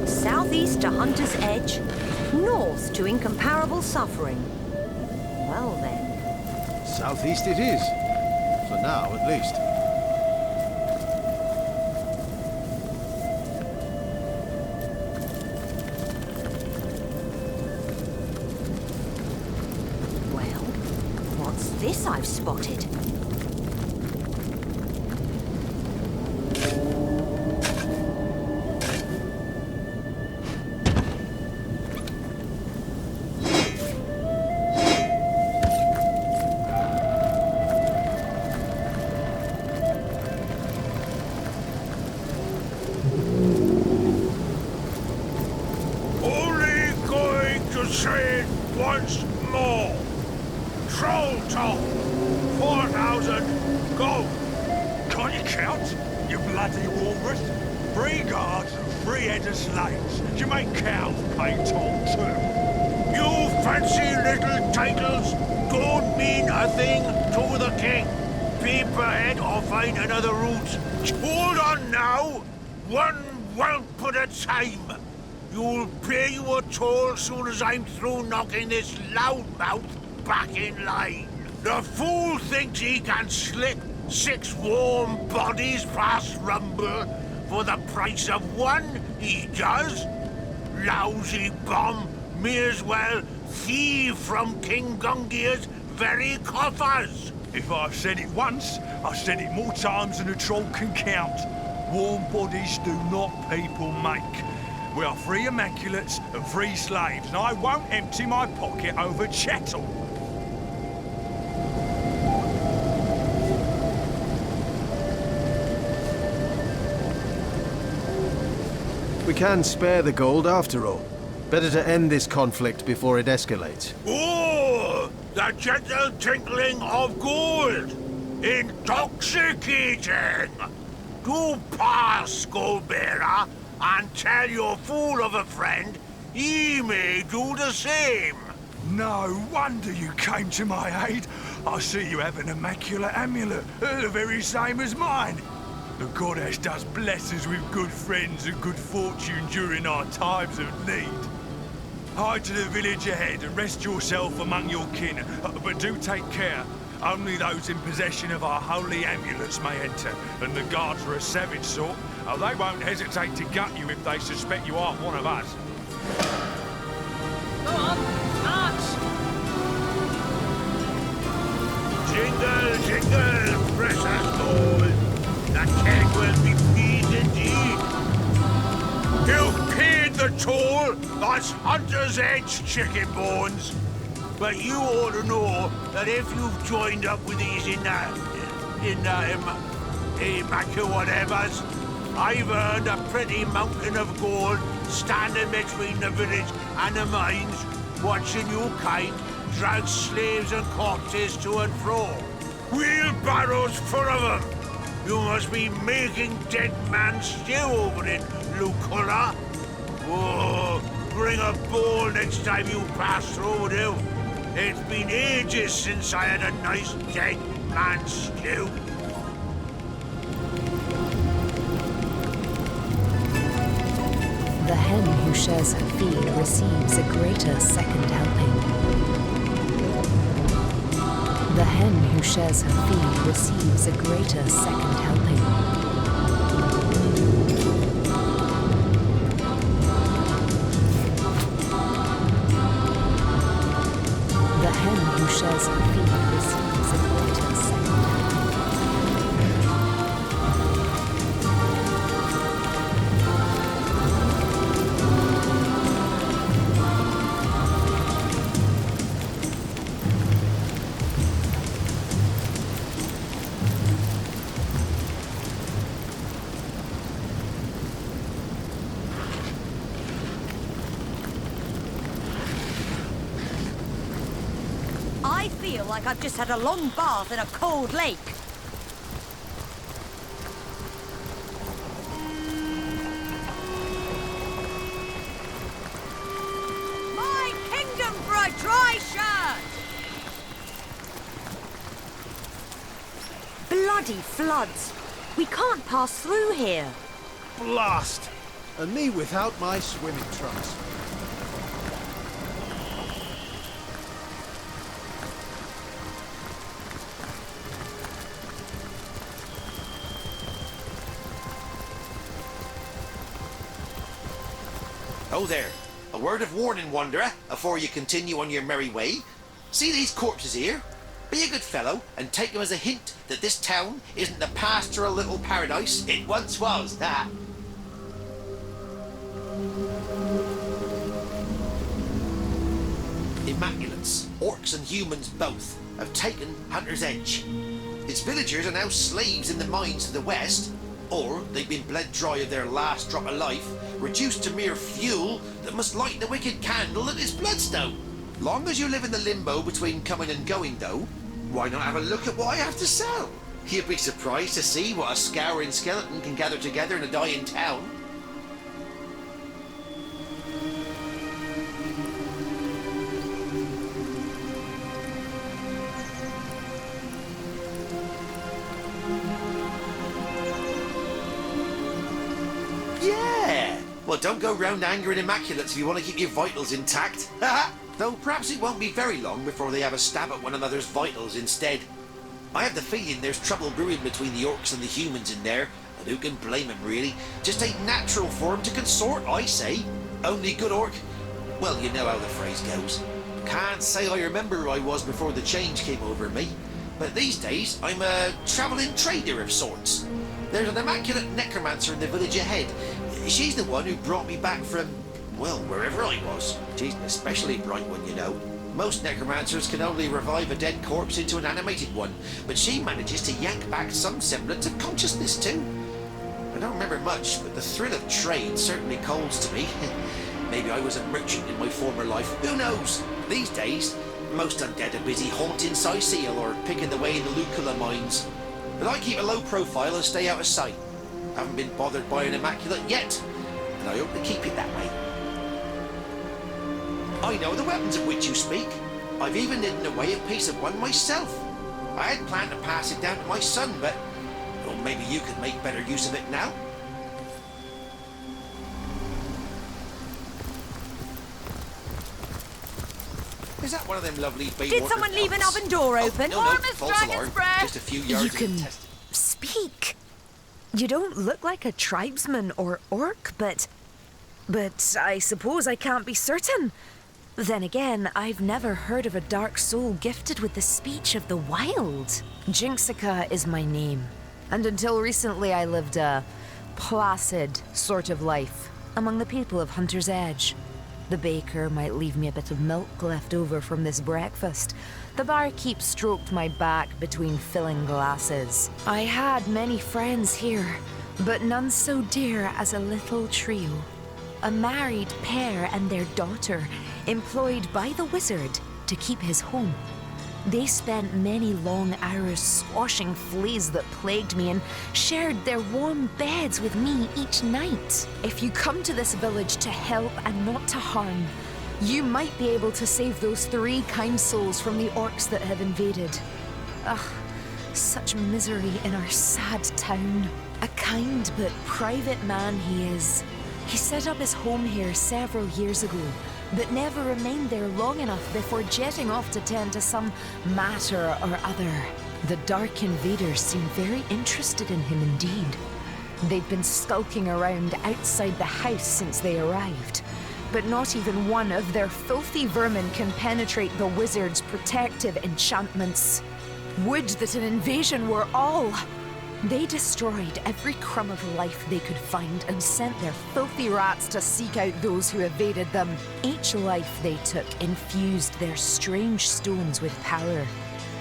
Southeast to Hunter's Edge, north to incomparable suffering. Well then. Southeast it is. For now, at least. Well, what's this I've spotted? Say it once more. Troll top. 4,000. Go. Can't you count, you bloody walrus? 3 guards and 3 heads of slaves. Do you make cows pay toll too? You fancy little titles don't mean a thing to the king. Peep ahead or find another route. Hold on now. One whelp at a time. You'll pay your toll soon as I'm through knocking this loudmouth back in line. The fool thinks he can slip 6 warm bodies past Rumble for the price of 1, he does. Lousy bum, may as well thieve from King Gungia's very coffers. If I've said it once, I've said it more times than a troll can count. Warm bodies do not people make. We are 3 immaculates and 3 slaves, and I won't empty my pocket over chattel. We can spare the gold after all. Better to end this conflict before it escalates. Oh, the gentle tinkling of gold. Intoxicating. Do pass, gold-bearer, and tell your fool of a friend he may do the same. No wonder you came to my aid. I see you have an immaculate amulet, the very same as mine. The goddess does bless us with good friends and good fortune during our times of need. Hide to the village ahead and rest yourself among your kin, but do take care. Only those in possession of our holy amulets may enter, and the guards are a savage sort. They won't hesitate to gut you if they suspect you aren't one of us. Go on, march! Jingle, jingle, precious gold. The king will be pleased indeed. You've paid the toll. That's Hunter's Edge, chicken bones. But you ought to know that if you've joined up with these immaculate whatevers, I've earned a pretty mountain of gold standing between the village and the mines, watching you kind drag slaves and corpses to and fro. Wheelbarrows full of them. You must be making dead man stew over it, Luculla. Oh, bring a bowl next time you pass through, do. It's been ages since I had a nice dead man stew. The hen who shares her feed receives a greater second helping. The hen who shares her feed receives a greater second helping. The hen who shares her feed receives a greater second helping. I feel like I've just had a long bath in a cold lake. My kingdom for a dry shirt! Bloody floods! We can't pass through here. Blast! And me without my swimming trunks. Oh there, a word of warning, wanderer, afore you continue on your merry way. See these corpses here? Be a good fellow and take them as a hint that this town isn't the pastoral little paradise it once was. Ah. Immaculates, orcs and humans both, have taken Hunter's Edge. Its villagers are now slaves in the mines to the west, or they've been bled dry of their last drop of life, reduced to mere fuel that must light the wicked candle that is Bloodstone. Long as you live in the limbo between coming and going, though, why not have a look at what I have to sell? You'd be surprised to see what a scouring skeleton can gather together in a dying town. Yeah! Well, don't go round angering Immaculates if you want to keep your vitals intact. Though perhaps it won't be very long before they have a stab at one another's vitals instead. I have the feeling there's trouble brewing between the orcs and the humans in there, and who can blame them really? Just ain't natural for 'em to consort, I say. Only good orc... Well, you know how the phrase goes. Can't say I remember who I was before the change came over me, but these days I'm a travelling trader of sorts. There's an immaculate necromancer in the village ahead. She's the one who brought me back from, well, wherever I was. She's an especially bright one, you know. Most necromancers can only revive a dead corpse into an animated one, but she manages to yank back some semblance of consciousness too. I don't remember much, but the thrill of trade certainly calls to me. Maybe I was a merchant in my former life, who knows? These days, most undead are busy haunting Syceal or picking the way in the Lucula mines. But I keep a low profile and stay out of sight. Haven't been bothered by an immaculate yet, and I hope to keep it that way. I know the weapons of which you speak. I've even hidden away a piece of one myself. I had planned to pass it down to my son, but well, maybe you could make better use of it now. Is that one of them lovely bay Did water someone leave an fountains? oven door Oh, open? no, false alarm. Just a few yards You of can test- speak. You don't look like a tribesman or orc, but I suppose I can't be certain. Then again, I've never heard of a dark soul gifted with the speech of the wild. Jinxica is my name, and until recently I lived a placid sort of life among the people of Hunter's Edge. The baker might leave me a bit of milk left over from this breakfast. The barkeep stroked my back between filling glasses. I had many friends here, but none so dear as a little trio. A married pair and their daughter, employed by the wizard to keep his home. They spent many long hours squashing fleas that plagued me and shared their warm beds with me each night. If you come to this village to help and not to harm, you might be able to save those 3 kind souls from the orcs that have invaded. Ugh, such misery in our sad town. A kind but private man he is. He set up his home here several years ago, but never remained there long enough before jetting off to tend to some matter or other. The dark invaders seem very interested in him indeed. They've been skulking around outside the house since they arrived, but not even one of their filthy vermin can penetrate the wizard's protective enchantments. Would that an invasion were all! They destroyed every crumb of life they could find and sent their filthy rats to seek out those who evaded them. Each life they took infused their strange stones with power.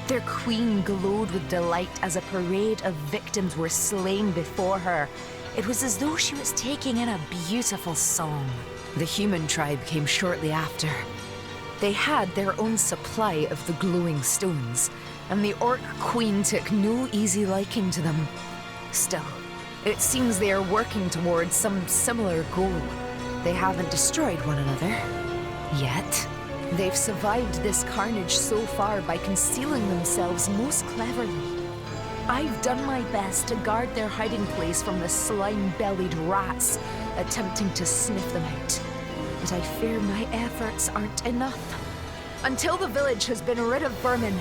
Their queen glowed with delight as a parade of victims were slain before her. It was as though she was taking in a beautiful song. The human tribe came shortly after. They had their own supply of the glowing stones, and the orc queen took no easy liking to them. Still, it seems they are working towards some similar goal. They haven't destroyed one another. Yet. They've survived this carnage so far by concealing themselves most cleverly. I've done my best to guard their hiding place from the slime-bellied rats, attempting to sniff them out. But I fear my efforts aren't enough. Until the village has been rid of vermin,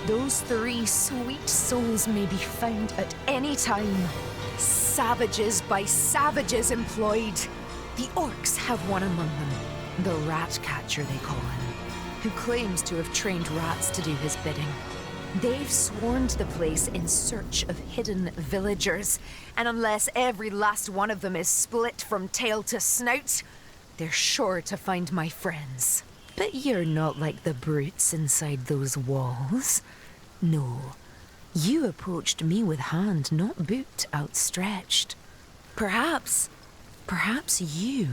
those 3 sweet souls may be found at any time. Savages by savages employed. The orcs have one among them, the rat catcher they call him, who claims to have trained rats to do his bidding. They've swarmed the place in search of hidden villagers, and unless every last one of them is split from tail to snout, they're sure to find my friends. But you're not like the brutes inside those walls. No, you approached me with hand, not boot, outstretched. Perhaps you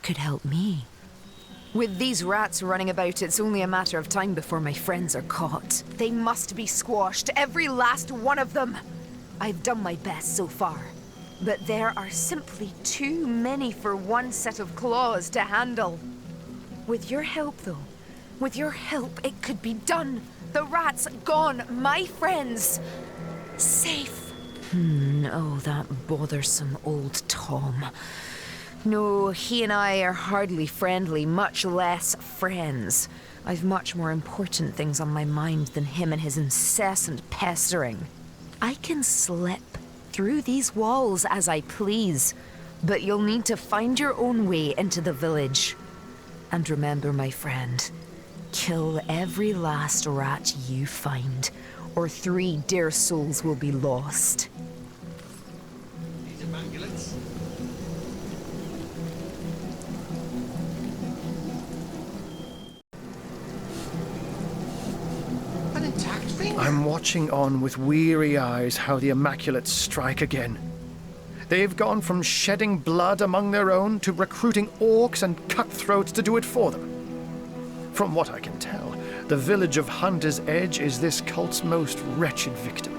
could help me. With these rats running about, it's only a matter of time before my friends are caught. They must be squashed, every last one of them. I've done my best so far, but there are simply too many for one set of claws to handle. With your help, though, with your help, it could be done. The rats gone, my friends safe. Oh, that bothersome old Tom. No, he and I are hardly friendly, much less friends. I've much more important things on my mind than him and his incessant pestering. I can slip through these walls as I please, but you'll need to find your own way into the village. And remember, my friend, kill every last rat you find, or 3 dear souls will be lost. These immaculate. An intact finger. I'm watching on with weary eyes how the Immaculates strike again. They've gone from shedding blood among their own to recruiting orcs and cutthroats to do it for them. From what I can tell, the village of Hunter's Edge is this cult's most wretched victim.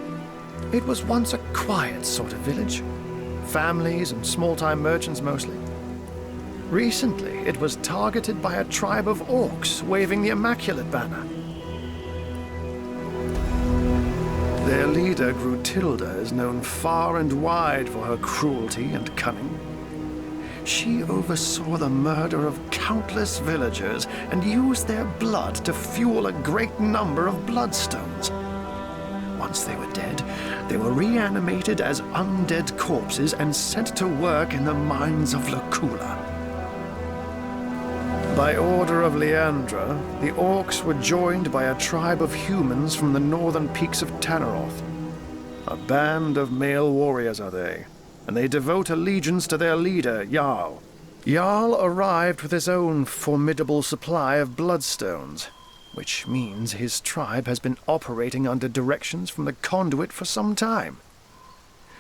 It was once a quiet sort of village. Families and small-time merchants mostly. Recently, it was targeted by a tribe of orcs waving the Immaculate banner. Their leader, Grutilda, is known far and wide for her cruelty and cunning. She oversaw the murder of countless villagers and used their blood to fuel a great number of bloodstones. Once they were dead, they were reanimated as undead corpses and sent to work in the mines of Lacula. By order of Leandra, the orcs were joined by a tribe of humans from the northern peaks of Tanneroth. A band of male warriors are they, and they devote allegiance to their leader, Jarl. Jarl arrived with his own formidable supply of bloodstones, which means his tribe has been operating under directions from the conduit for some time.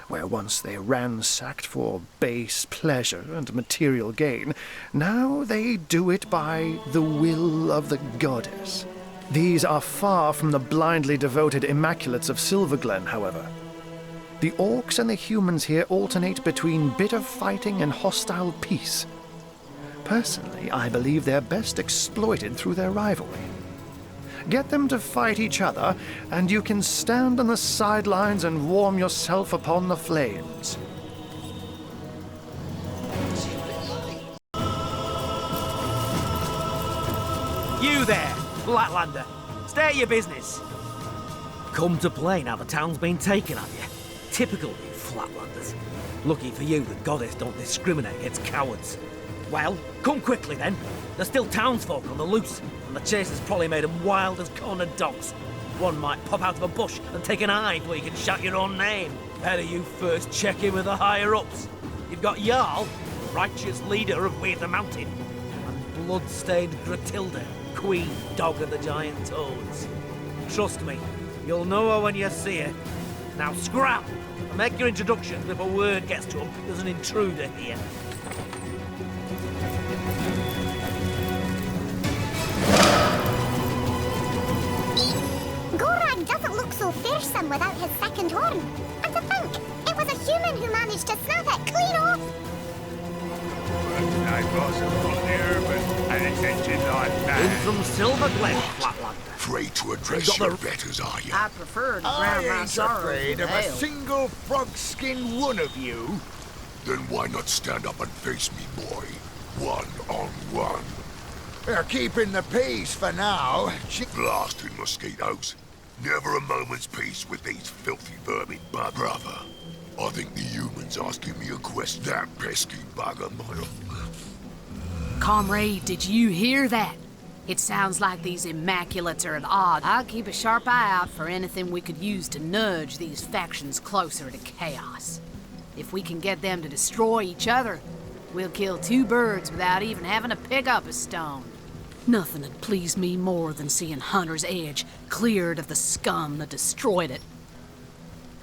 Where once they ransacked for base pleasure and material gain, now they do it by the will of the goddess. These are far from the blindly devoted Immaculates of Silverglen, however. The orcs and the humans here alternate between bitter fighting and hostile peace. Personally, I believe they're best exploited through their rivalry. Get them to fight each other, and you can stand on the sidelines and warm yourself upon the flames. You there, Flatlander. Stay at your business. Come to play now the town's been taken, have you? Typical you Flatlanders. Lucky for you, the goddess don't discriminate against cowards. Well, come quickly then. There's still townsfolk on the loose, and the chase has probably made them wild as cornered dogs. One might pop out of a bush and take an eye before you can shout your own name. Better you first check in with the higher-ups. You've got Jarl, righteous leader of Weir the Mountain, and blood-stained Gratilda, queen dog of the giant toads. Trust me, you'll know her when you see her. Now scrap, and make your introductions before word gets to them there's an intruder here. Gorag doesn't look so fearsome without his second horn. And to think, it was a human who managed to snap it clean off. I possible here, but an attention like In that. from Silverglen, Flatlander. Afraid to You address got your the- betters, are you? I prefer to drown I my ain't sorrows afraid with of a ale. single frog-skinned one of you. Then why not stand up and face me, boy? One-on-one. They're keeping the peace for now. Blasted mosquitoes. Never a moment's peace with these filthy vermin, but brother. I think the humans asking me a quest. That pesky bugger might. Comrade, did you hear that? It sounds like these Immaculates are at odds. I'll keep a sharp eye out for anything we could use to nudge these factions closer to chaos. If we can get them to destroy each other, we'll kill two birds without even having to pick up a stone. Nothing would please me more than seeing Hunter's Edge cleared of the scum that destroyed it.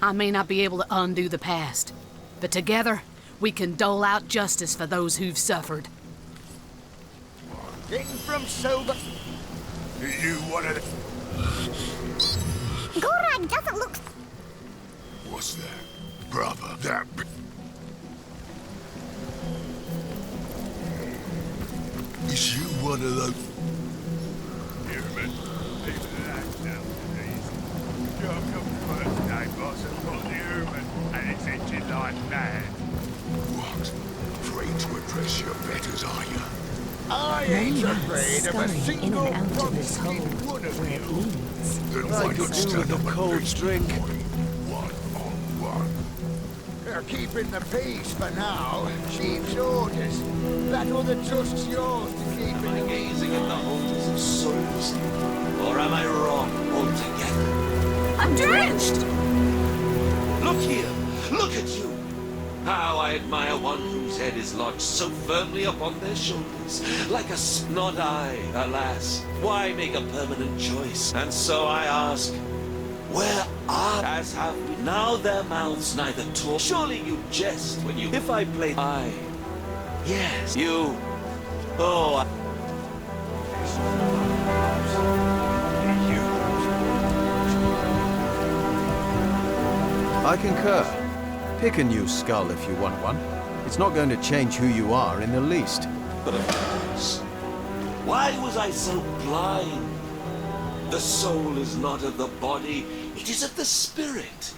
I may not be able to undo the past, but together, we can dole out justice for those who've suffered. Getting from sober. You one of the... Gorag doesn't look... What's that? Brother, that... Is you one of those... Human, leave that down, please. You're coming first, eh, boss? I've got the human, and it's itching like mad. What? Afraid to address your betters, are you? I ain't afraid of a scurrying in single and out of this hole dog-skin one of where it you. leads. Then I why could not do stand with a up and cold face me, drink. boy? One-on-one. They're keeping the peace for now. Chief's orders. That other trust's yours to keep Am I in the gazing in the holes of souls? Or am I wrong altogether? I'm drenched! Look here! Look at you! How I admire one whose head is lodged so firmly upon their shoulders, like a snot eye, alas. Why make a permanent choice? And so I ask, where are as have we? Now their mouths neither talk. Surely you jest when you... If I play... I... Yes, you... Oh, I concur. Pick a new skull if you want one. It's not going to change who you are in the least. but of course. Why was I so blind? The soul is not of the body, it is of the spirit.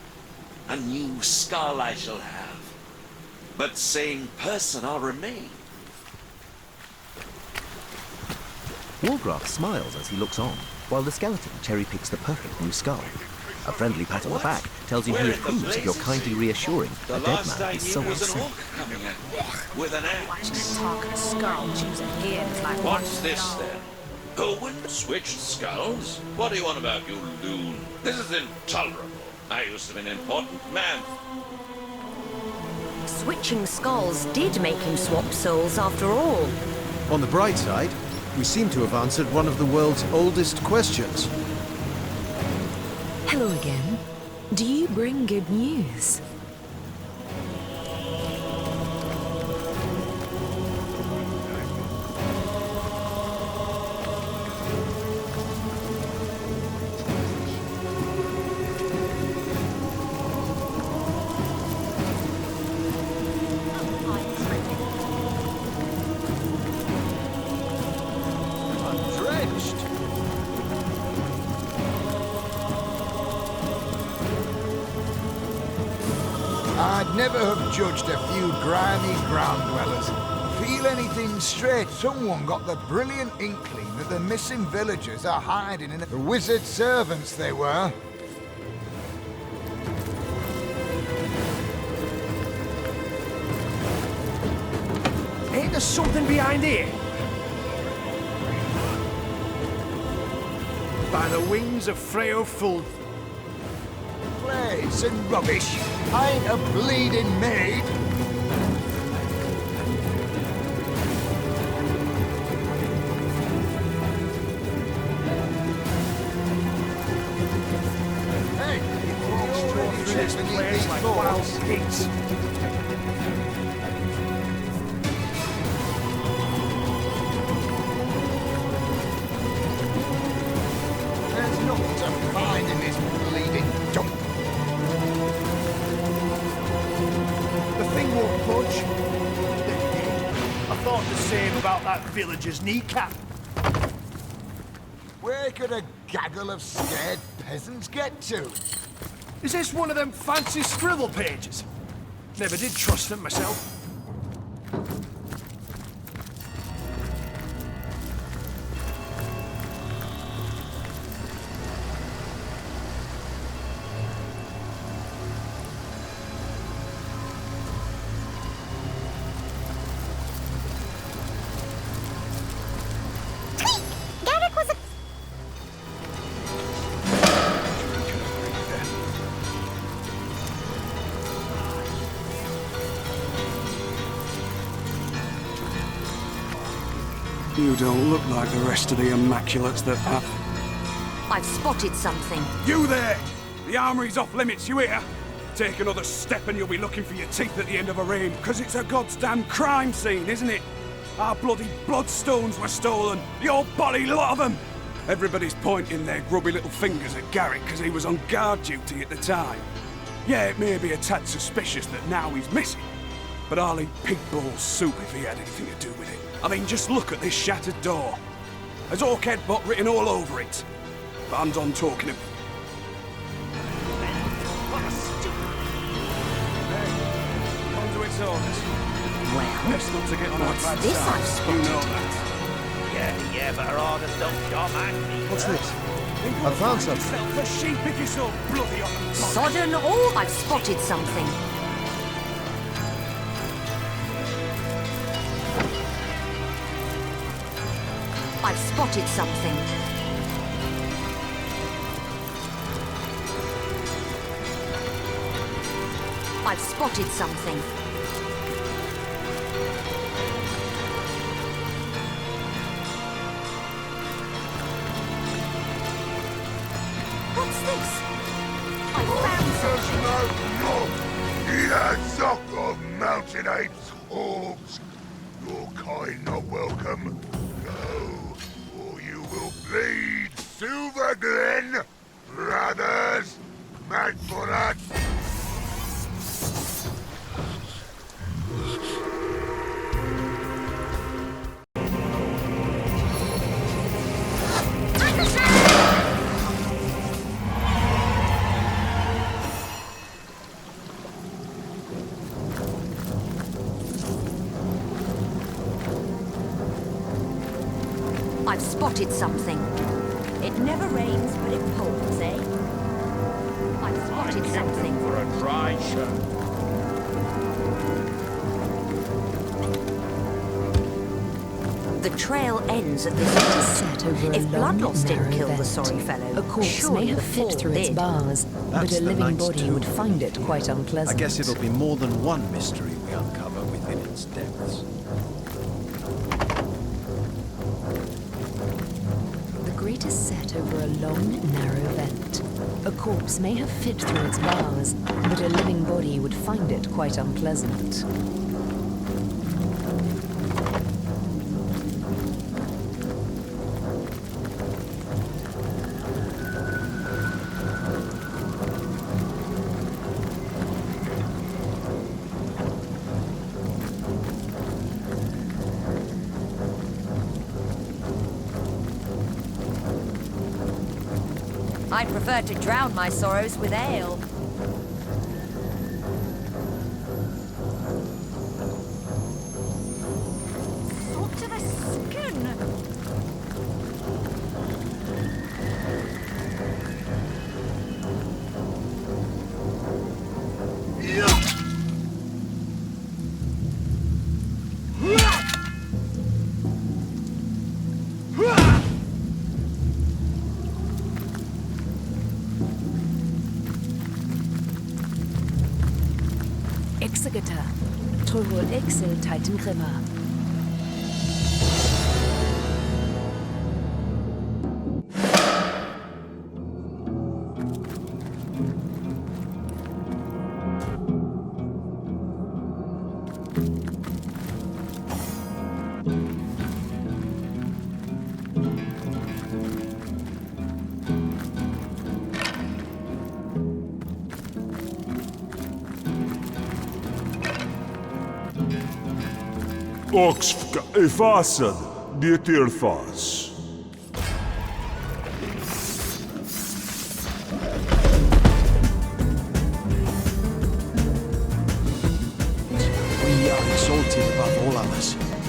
A new skull I shall have, but same person I'll remain. Wargraf smiles as he looks on, while the skeleton cherry-picks the perfect new skull. A friendly pat on the back tells you he approves of your kindly reassuring The a dead last man I is knew so was an upset. orc coming at me with an axe. Watching a talking skull choose a head is like What's watching this a dog. then? Owen switched skulls? What do you want about, you loon? This is intolerable. I used to be an important man. Switching skulls did make him swap souls after all. On the bright side, we seem to have answered one of the world's oldest questions. Hello again. Do you bring good news? Drenched. I'd never have judged a few grimy ground dwellers. Feel anything straight? Someone got the brilliant inkling that the missing villagers are hiding in the wizard servants they were. Ain't there something behind here? By the wings of Freo Full. Plays and rubbish. I ain't a bleeding maid. Hey, This place like wild pigs. There's nothing to find in this bleeding dump. The thing won't budge. I thought the same about that villager's kneecap. Where could a gaggle of scared peasants get to? Is this one of them fancy scribble pages? Never did trust them myself. Garrick was a... You don't look like the rest of the Immaculates that have. I've spotted something. You there! The armory's off limits, you hear? Take another step and you'll be looking for your teeth at the end of a reign, because it's a goddamn crime scene, isn't it? Our bloody bloodstones were stolen, the old bloody lot of them! Everybody's pointing their grubby little fingers at Garrick because he was on guard duty at the time. Yeah, it may be a tad suspicious that now he's missing, but I'll eat pig ball soup if he had anything to do with it. I mean, just look at this shattered door. There's Orc Headbutt written all over it. But I'm done talking of... Hey, conduit's orders. Well, Best not to get on our what's bad this side. I've spotted? You know that. Yeah, but our orders don't come at me. What's this? I found something. Yourself a sheep if you're so bloody on the top. Sodden all, I've spotted something. I've spotted something. I've spotted something. What's this? I found something. Yes, of mountain apes, orcs. Your kind not welcome. Go, or you will bleed. Silver Glen, brothers. Mad for that. I've spotted something. It never rains, but it pours, eh? I've spotted something. For a dry shirt. The trail ends at this Set over If a blood long, loss didn't narrow kill the vent. sorry fellow, A corpse surely may the have fit fall through its did. bars, That's but a the living Knight's body tomb. would find it quite unpleasant. I guess it'll be more than one mystery we uncover within its depths. The grate is set over a long, narrow vent. A corpse may have fit through its bars, but a living body would find it quite unpleasant. I prefer to drown my sorrows with ale. Salt to the skin. Exegeter. Trowol Excel Titan Grimmer. Oxfka efasad, dietirfas. us.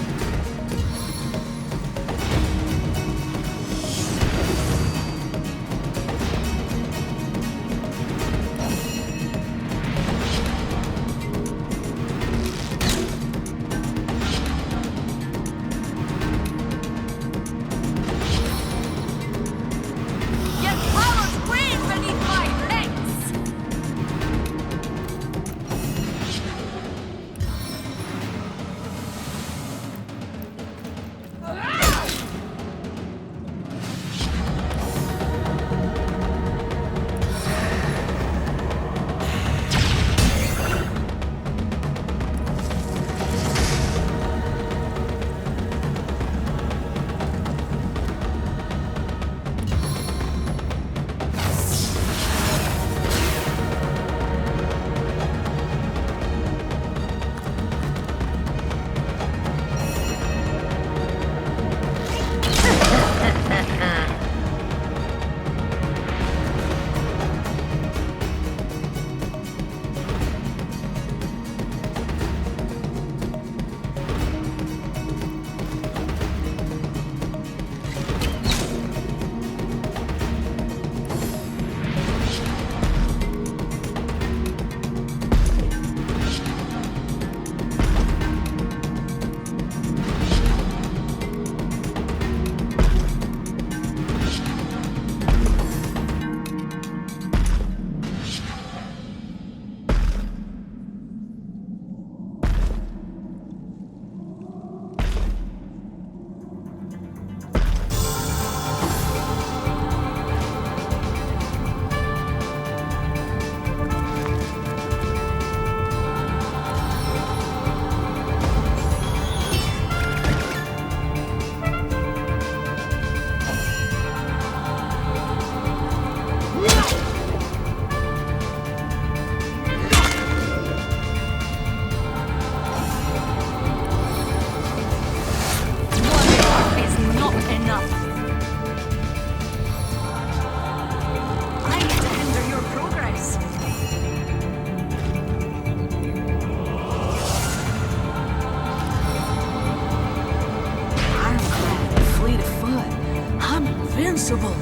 invincible.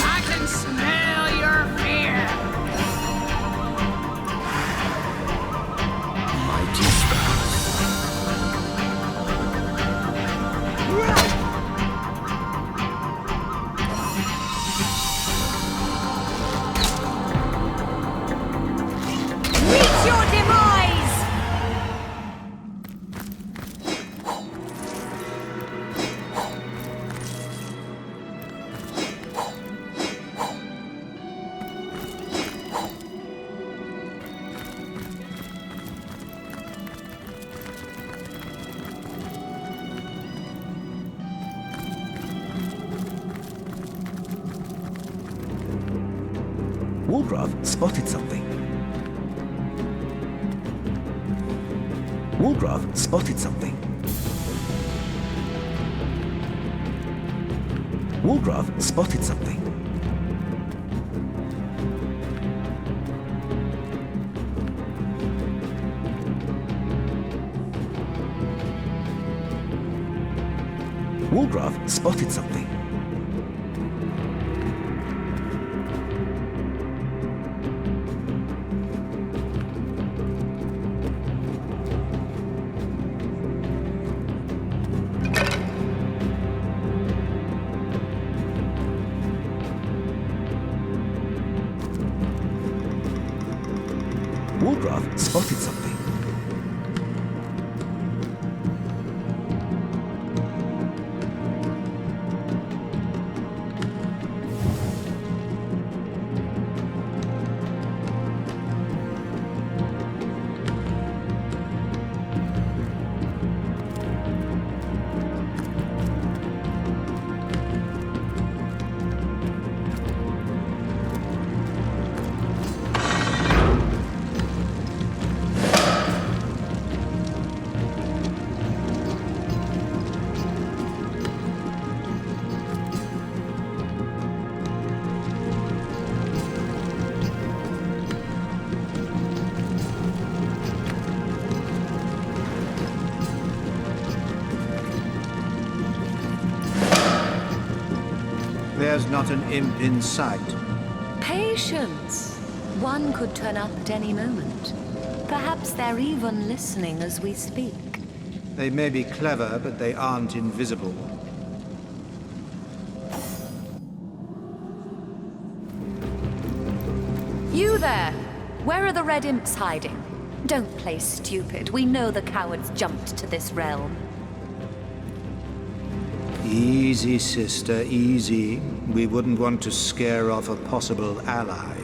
I can smell your fear. Mighty Meet your demise! Walgraf spotted something. Walgraf spotted something. Walgraf spotted something. Walgraf spotted something. Walgraf spotted something. there's not an imp in sight. Patience. One could turn up at any moment. Perhaps they're even listening as we speak. They may be clever, but they aren't invisible. You there! Where are the red imps hiding? Don't play stupid. We know the cowards jumped to this realm. Easy, sister, easy. We wouldn't want to scare off a possible ally.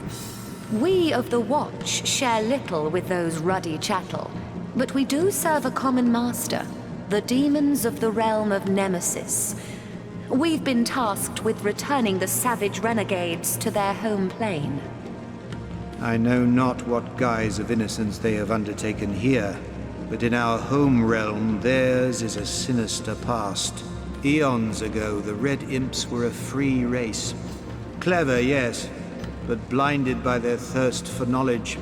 We of the Watch share little with those ruddy chattel, but we do serve a common master, the demons of the realm of Nemesis. We've been tasked with returning the savage renegades to their home plane. I know not what guise of innocence they have undertaken here, but in our home realm theirs is a sinister past. Eons ago, the Red Imps were a free race. Clever, yes, but blinded by their thirst for knowledge.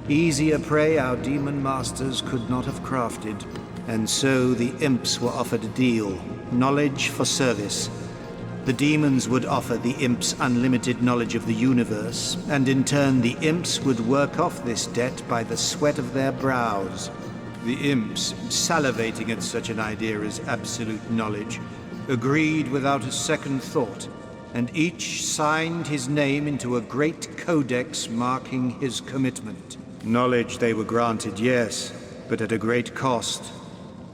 Easier prey our demon masters could not have crafted. And so the Imps were offered a deal. Knowledge for service. The demons would offer the Imps unlimited knowledge of the universe, and in turn the Imps would work off this debt by the sweat of their brows. The Imps, salivating at such an idea as absolute knowledge, agreed without a second thought, and each signed his name into a great codex marking his commitment. Knowledge they were granted, yes, but at a great cost.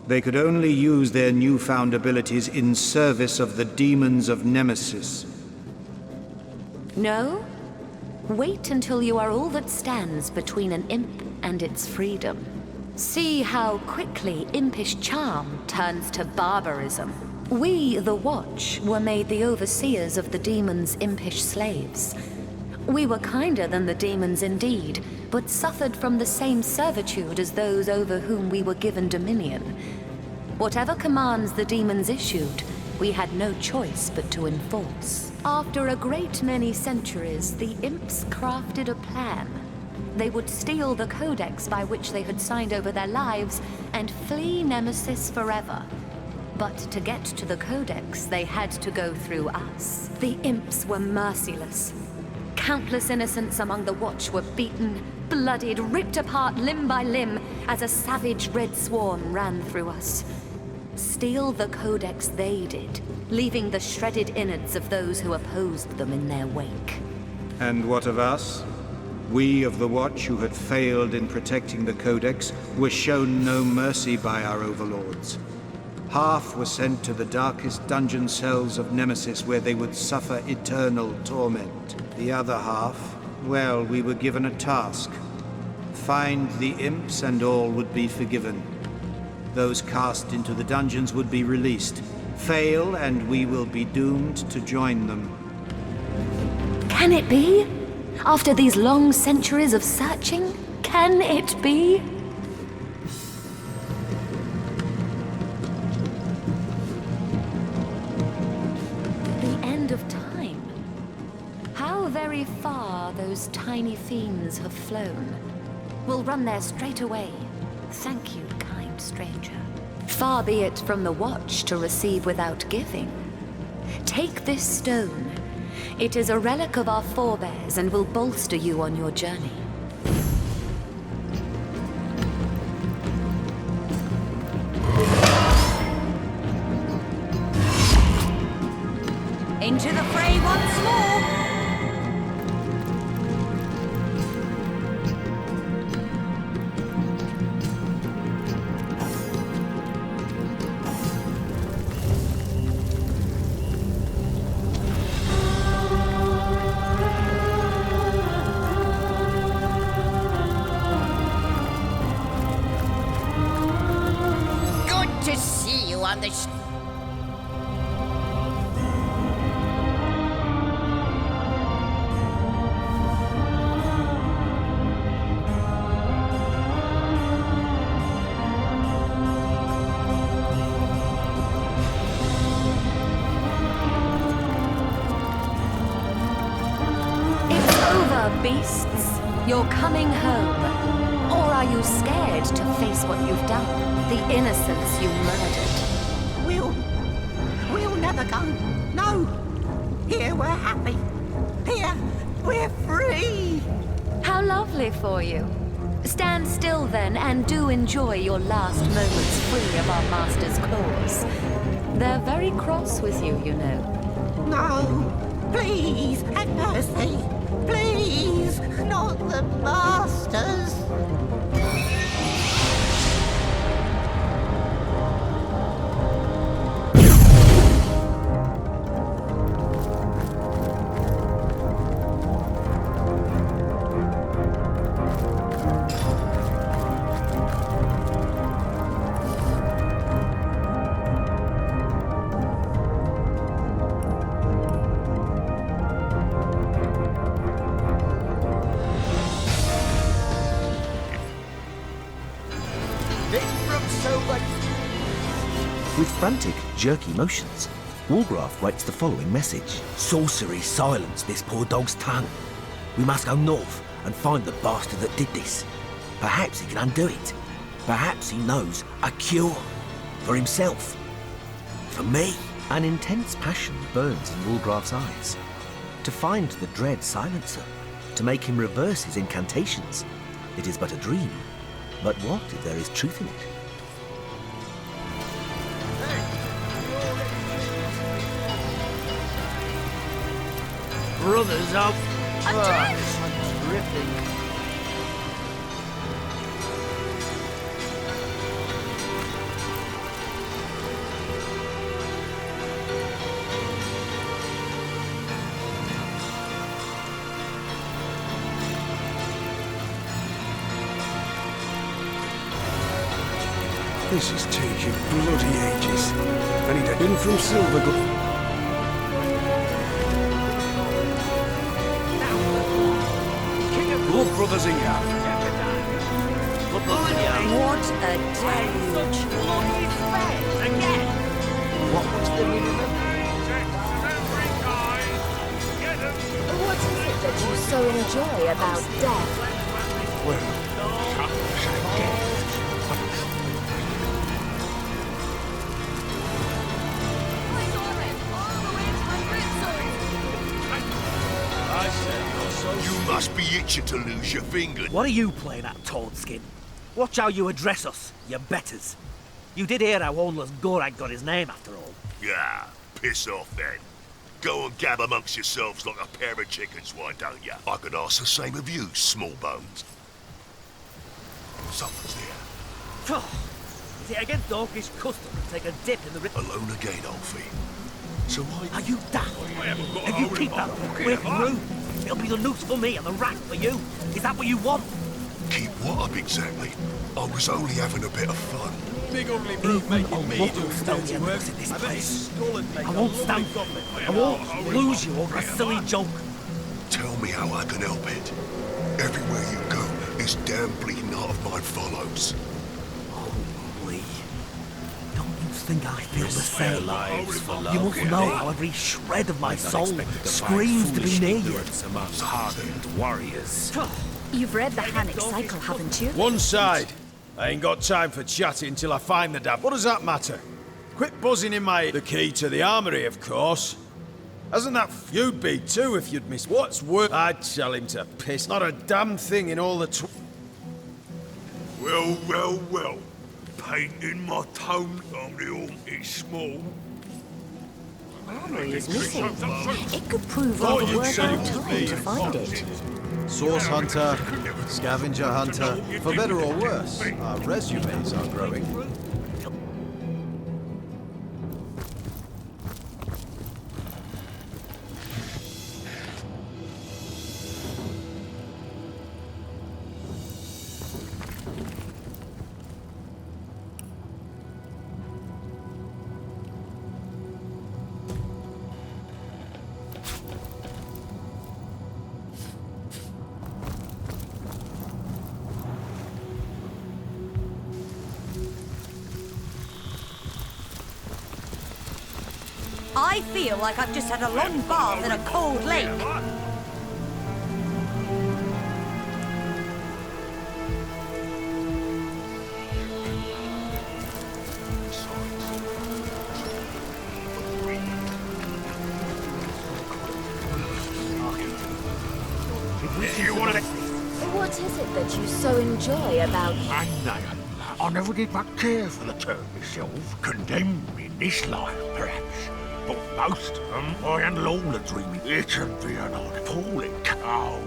They could only use their newfound abilities in service of the demons of Nemesis. No? Wait until you are all that stands between an imp and its freedom. See how quickly impish charm turns to barbarism. We, the Watch, were made the overseers of the demons' impish slaves. We were kinder than the demons indeed, but suffered from the same servitude as those over whom we were given dominion. Whatever commands the demons issued, we had no choice but to enforce. After a great many centuries, the imps crafted a plan. They would steal the codex by which they had signed over their lives and flee Nemesis forever. But to get to the codex, they had to go through us. The imps were merciless. Countless innocents among the Watch were beaten, bloodied, ripped apart limb by limb as a savage red swarm ran through us. Steal the codex they did, leaving the shredded innards of those who opposed them in their wake. And what of us? We of the Watch who had failed in protecting the codex were shown no mercy by our overlords. Half were sent to the darkest dungeon cells of Nemesis where they would suffer eternal torment. The other half, well, we were given a task. Find the imps and all would be forgiven. Those cast into the dungeons would be released. Fail and we will be doomed to join them. Can it be? After these long centuries of searching, can it be? The end of time. How very far those tiny fiends have flown. We'll run there straight away. Thank you, kind stranger. Far be it from the Watch to receive without giving. Take this stone. It is a relic of our forebears and will bolster you on your journey. Into the fray once more! On the beasts, you're coming home. Or are you scared to face what you've done? The innocents you murdered. We'll never go. No. Here we're happy. Here we're free. How lovely for you. Stand still then, and do enjoy your last moments free of our master's claws. They're very cross with you, you know. No, please, have mercy. Please, not the masters. With frantic, jerky motions, Walgraf writes the following message. Sorcery silenced this poor dog's tongue. We must go north and find the bastard that did this. Perhaps he can undo it. Perhaps he knows a cure. For himself. For me. An intense passion burns in Walgraf's eyes. To find the dread silencer. To make him reverse his incantations. It is but a dream. But what if there is truth in it? Brothers of... I'm dripping. This is taking bloody ages. I need a bin from Silvergut. Blood brothers in ya. What a deluge. What was the meaning of What is it that you so enjoy about death? You must be itching to lose your fingers. What are you playing at, Toadskin? Watch how you address us, you betters. You did hear how Onless Gorag got his name after all. Yeah, piss off then. Go and gab amongst yourselves like a pair of chickens, why don't you? I could ask the same of you, small bones. Someone's there. Is it against Orcish custom to take a dip in the river? Alone again, Alfie. So why... Are you daft? If you keep that quick room, it'll be the noose for me and the rack for you. Is that what you want? Keep what up exactly? I was only having a bit of fun. Big ugly brute making me do dirty work in this place. I won't stand for it. I won't lose you over a silly joke. Tell me how I can help it. Everywhere you go, this damn bleeding heart of mine follows. Holy. Don't you think I feel the same? You must know how every shred of my soul screams to be near you. Amongst hardened warriors. You've read the Hannick cycle, haven't you? One side. I ain't got time for chatting till I find the dab. What does that matter? Quit buzzing in my... The key to the armory, of course. Hasn't that... You'd be too if you'd miss... What's worth... I'd tell him to piss. Not a damn thing in all the... Well, well, well. Painting my tone on the altar small. Armory is missing. It could prove rather worth our time to find it. Source hunter, scavenger hunter. For better or worse, our resumes are growing. I feel like I've just had a long bath in a cold lake. you so enjoy about... I never did much care for the term myself. Condemned in this life, perhaps. But most of them, I handle all the dreaming. It'd be an appalling cow.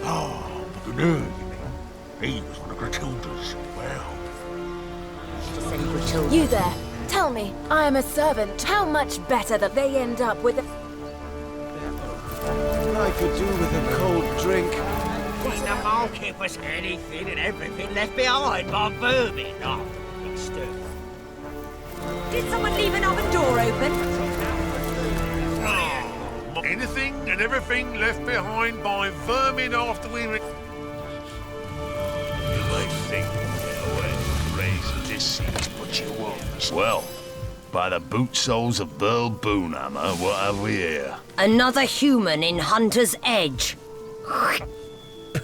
Oh, the nerve, you mean? He was one of Gratilla's. Well... You there. Tell me, I am a servant. How much better that they end up with a... I could do with a cold drink. These lmao keep us anything and everything left behind by vermin. Oh, it's Did someone leave an oven door open? Anything and everything left behind by vermin after we... You may think raise disease, but you won't. Well, by the boot soles of Burl Boonhammer, what have we here? Another human in Hunter's Edge.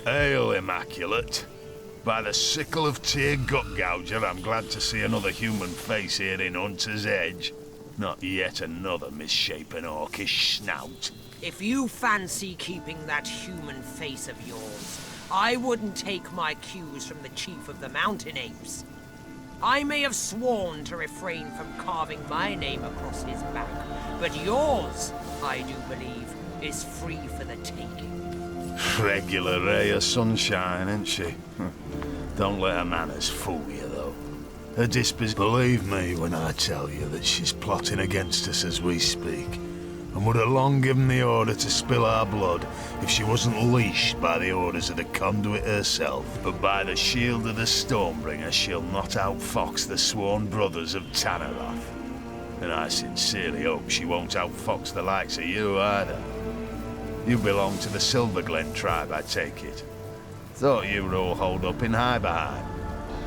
Hail, Immaculate. By the sickle of Tyr Gutgouger, I'm glad to see another human face here in Hunter's Edge. Not yet another misshapen orcish snout. If you fancy keeping that human face of yours, I wouldn't take my cues from the chief of the mountain apes. I may have sworn to refrain from carving my name across his back, but yours, I do believe, is free for the taking. Regular ray of sunshine, ain't she? Don't let her manners fool you, though. Her believe me when I tell you that she's plotting against us as we speak, and would have long given the order to spill our blood if she wasn't leashed by the orders of the conduit herself. But by the shield of the Stormbringer, she'll not outfox the sworn brothers of Tanneroth. And I sincerely hope she won't outfox the likes of you either. You belong to the Silverglen tribe, I take it. Thought you were all holed up in Hiberheim.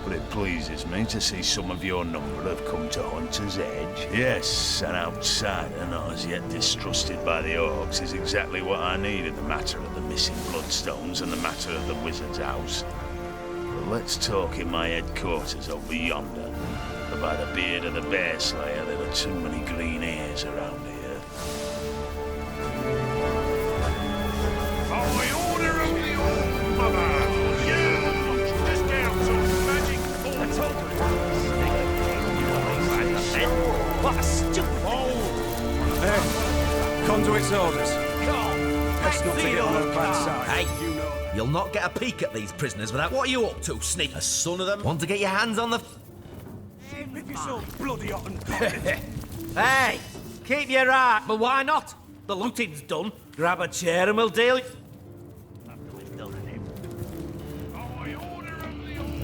But it pleases me to see some of your number have come to Hunter's Edge. Yes, an outsider not as yet distrusted by the orcs is exactly what I need in the matter of the missing bloodstones and the matter of the wizard's house. But let's talk in my headquarters over yonder. For by the beard of the bear slayer, there are too many green ears around here. By order of the old mother, you just down some magic What a stupid... Hey, conduit's orders. Best not to get on her bad side. Hey, you'll not get a peek at these prisoners without... What are you up to, sneak? A son of them? Want to get your hands on the... If you're so bloody hot and Hey, keep your eye. But why not? The looting's done. Grab a chair and we'll deal...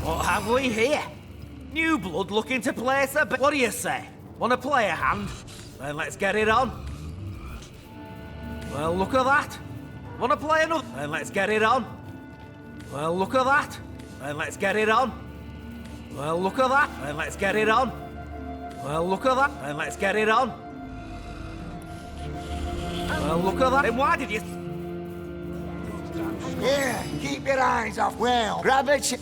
What have we here? New blood looking to place a bet. What do you say? Want to play a hand? Then let's get it on. Well, look at that. Want to play another? Then let's get it on. Well, look at that. Then let's get it on. Well, look at that. Then let's get it on. Well, look at that. Then let's get it on. Well, look at that. Then why did you... Yeah, keep your eyes off. Well, grab it.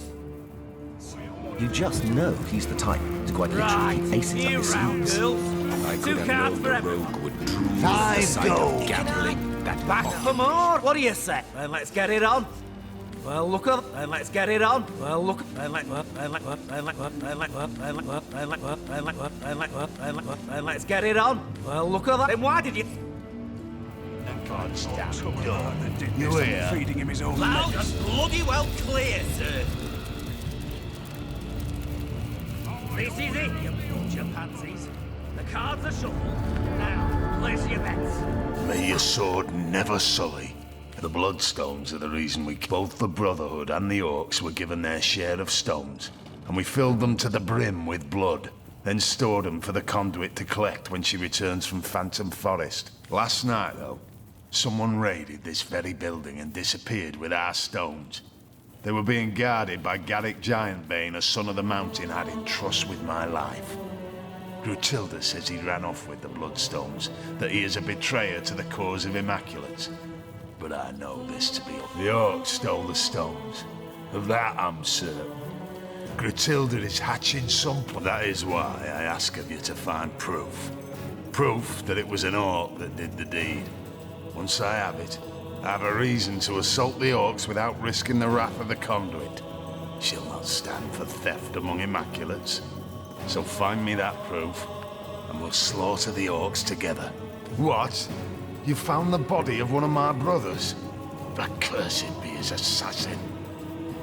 You just know he's the type to quite literally keep aces up his sleeves. I could have known the rogue would drool at the sight of gathering that back for more. What do you say? Then let's get it on. Well, look at. Then let's get it on. Well, look. Then let's get it on. Well, look at that. Then why did you? God's damn you here. Feeding him his own Loud and bloody well clear, sir. This is it, you bunch of pansies. The cards are shuffled. Now, place your bets. May your sword never sully. The bloodstones are the reason both the Brotherhood and the Orcs were given their share of stones, and we filled them to the brim with blood, then stored them for the conduit to collect when she returns from Phantom Forest. Last night, though, someone raided this very building and disappeared with our stones. They were being guarded by Garrick Giantbane, a son of the mountain had in trust with my life. Grutilda says he ran off with the bloodstones, that he is a betrayer to the cause of Immaculates. But I know this to be... The Orcs stole the stones. Of that I'm certain. Grutilda is hatching some plan. That is why I ask of you to find proof. Proof that it was an Orc that did the deed. Once I have it, I have a reason to assault the Orcs without risking the wrath of the conduit. She'll not stand for theft among Immaculates. So find me that proof, and we'll slaughter the orcs together. What? You found the body of one of my brothers? Accursed be his assassin.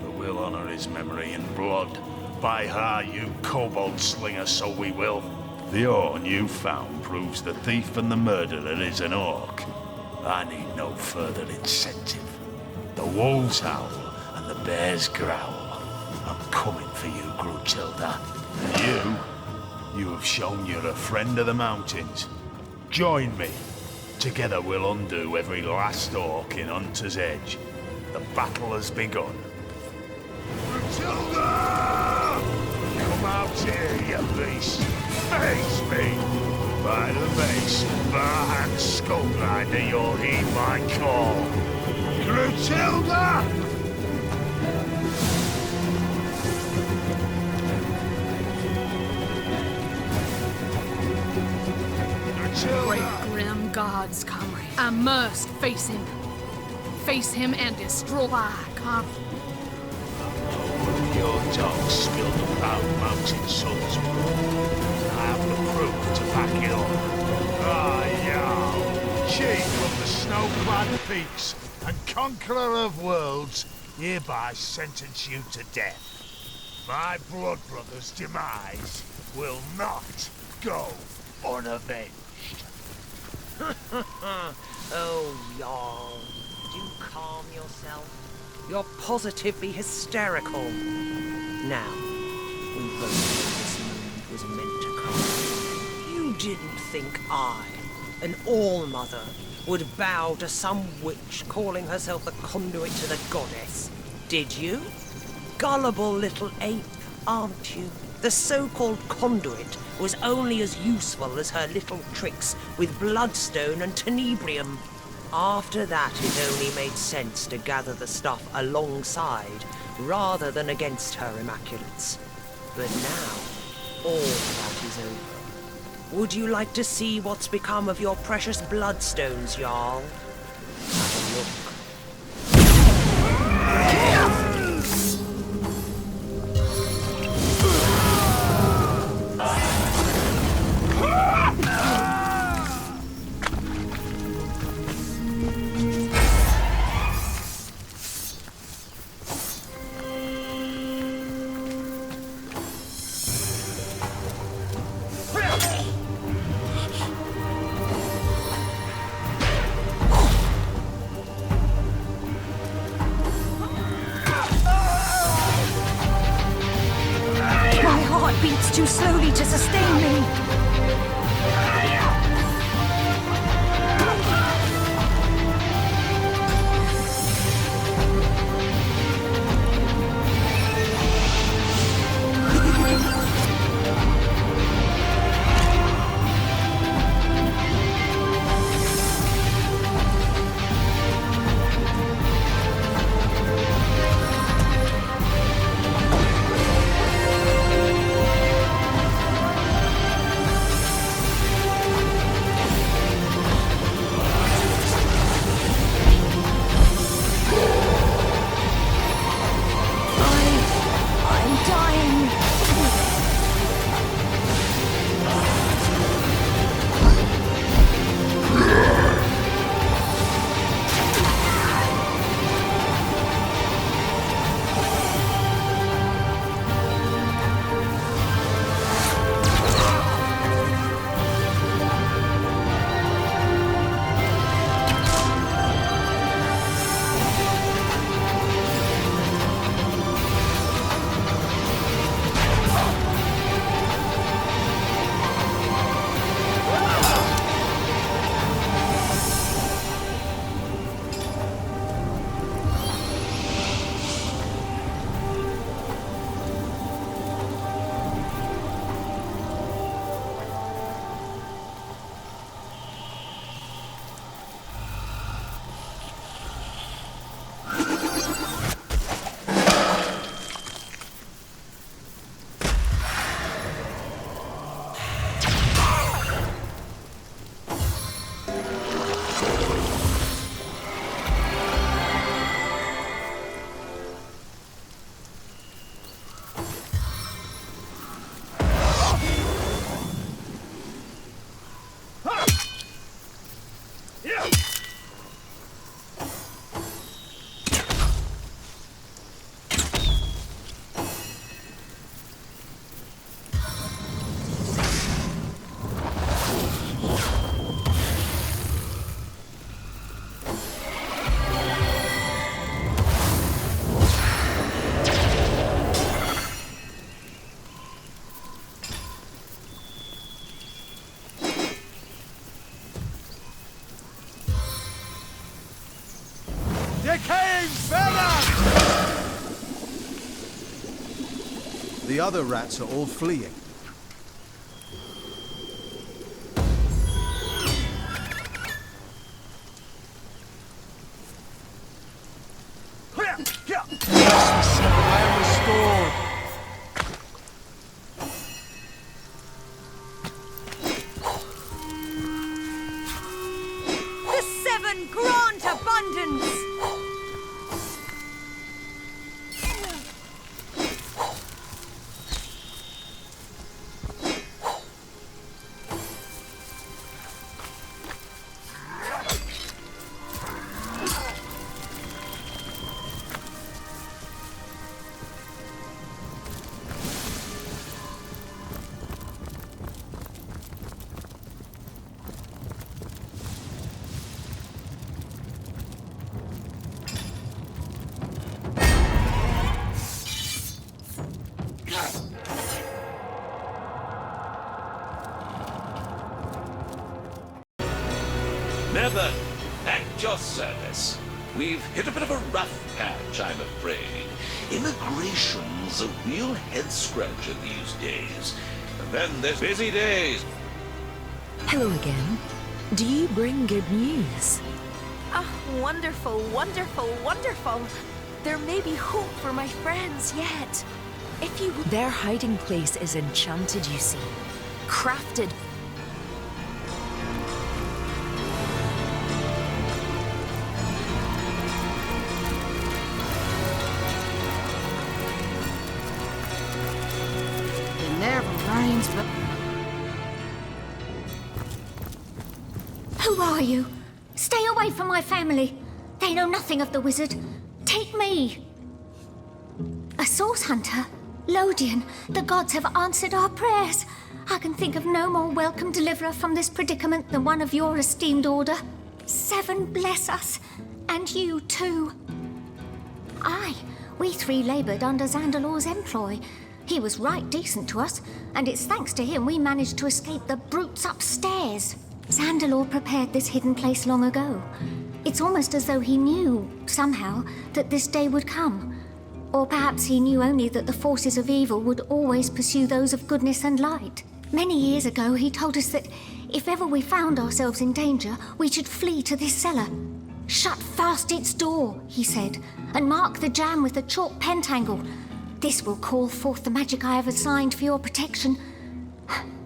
But we'll honor his memory in blood. By her, you kobold slinger, so we will. The horn you found proves the thief and the murderer is an orc. I need no further incentive. The wolves howl and the bears growl. I'm coming for you, Grootilda. And you have shown you're a friend of the mountains. Join me. Together we'll undo every last orc in Hunter's Edge. The battle has begun. Grootilda! Come out here, you beast. Face me! By the base of Barhan Skullgrinder, you'll heed my call. Grootilda! Great grim gods, comrade. I must face him. Face him and destroy comrade. Your dog spilled about mountain sons. I have the proof to back it up. Ah, yeah. Chief of the snow-clad peaks and conqueror of worlds, hereby sentence you to death. My blood brother's demise will not go unavenged. Oh, Jarl, do calm yourself. You're positively hysterical. Now, we both know this moment was meant to come. You didn't think I, an All-Mother, would bow to some witch calling herself the conduit to the goddess, did you? Gullible little ape, aren't you? The so-called conduit was only as useful as her little tricks with bloodstone and tenebrium. After that, it only made sense to gather the stuff alongside, rather than against her Immaculates. But now, all that is over. Would you like to see what's become of your precious bloodstones, Jarl? Have a look. the other rats are all fleeing. I am restored. The seven grant abundance! Never. At your service. We've hit a bit of a rough patch, I'm afraid. Immigration's a real head-scratcher these days. And then there's busy days. Hello again. Do you bring good news? Oh, wonderful, wonderful, wonderful. There may be hope for my friends yet. If you... Their hiding place is enchanted, you see. Crafted... It never rains, but... Who are you? Stay away from my family. They know nothing of the wizard. Take me. A source hunter? Lodian, the gods have answered our prayers. I can think of no more welcome deliverer from this predicament than one of your esteemed order. Seven bless us, and you too. Aye, we three laboured under Zandalor's employ. He was right decent to us, and it's thanks to him we managed to escape the brutes upstairs. Zandalor prepared this hidden place long ago. It's almost as though he knew, somehow, that this day would come. Or perhaps he knew only that the forces of evil would always pursue those of goodness and light. Many years ago, he told us that if ever we found ourselves in danger, we should flee to this cellar. Shut fast its door, he said, and mark the jam with a chalk pentangle. This will call forth the magic I have assigned for your protection.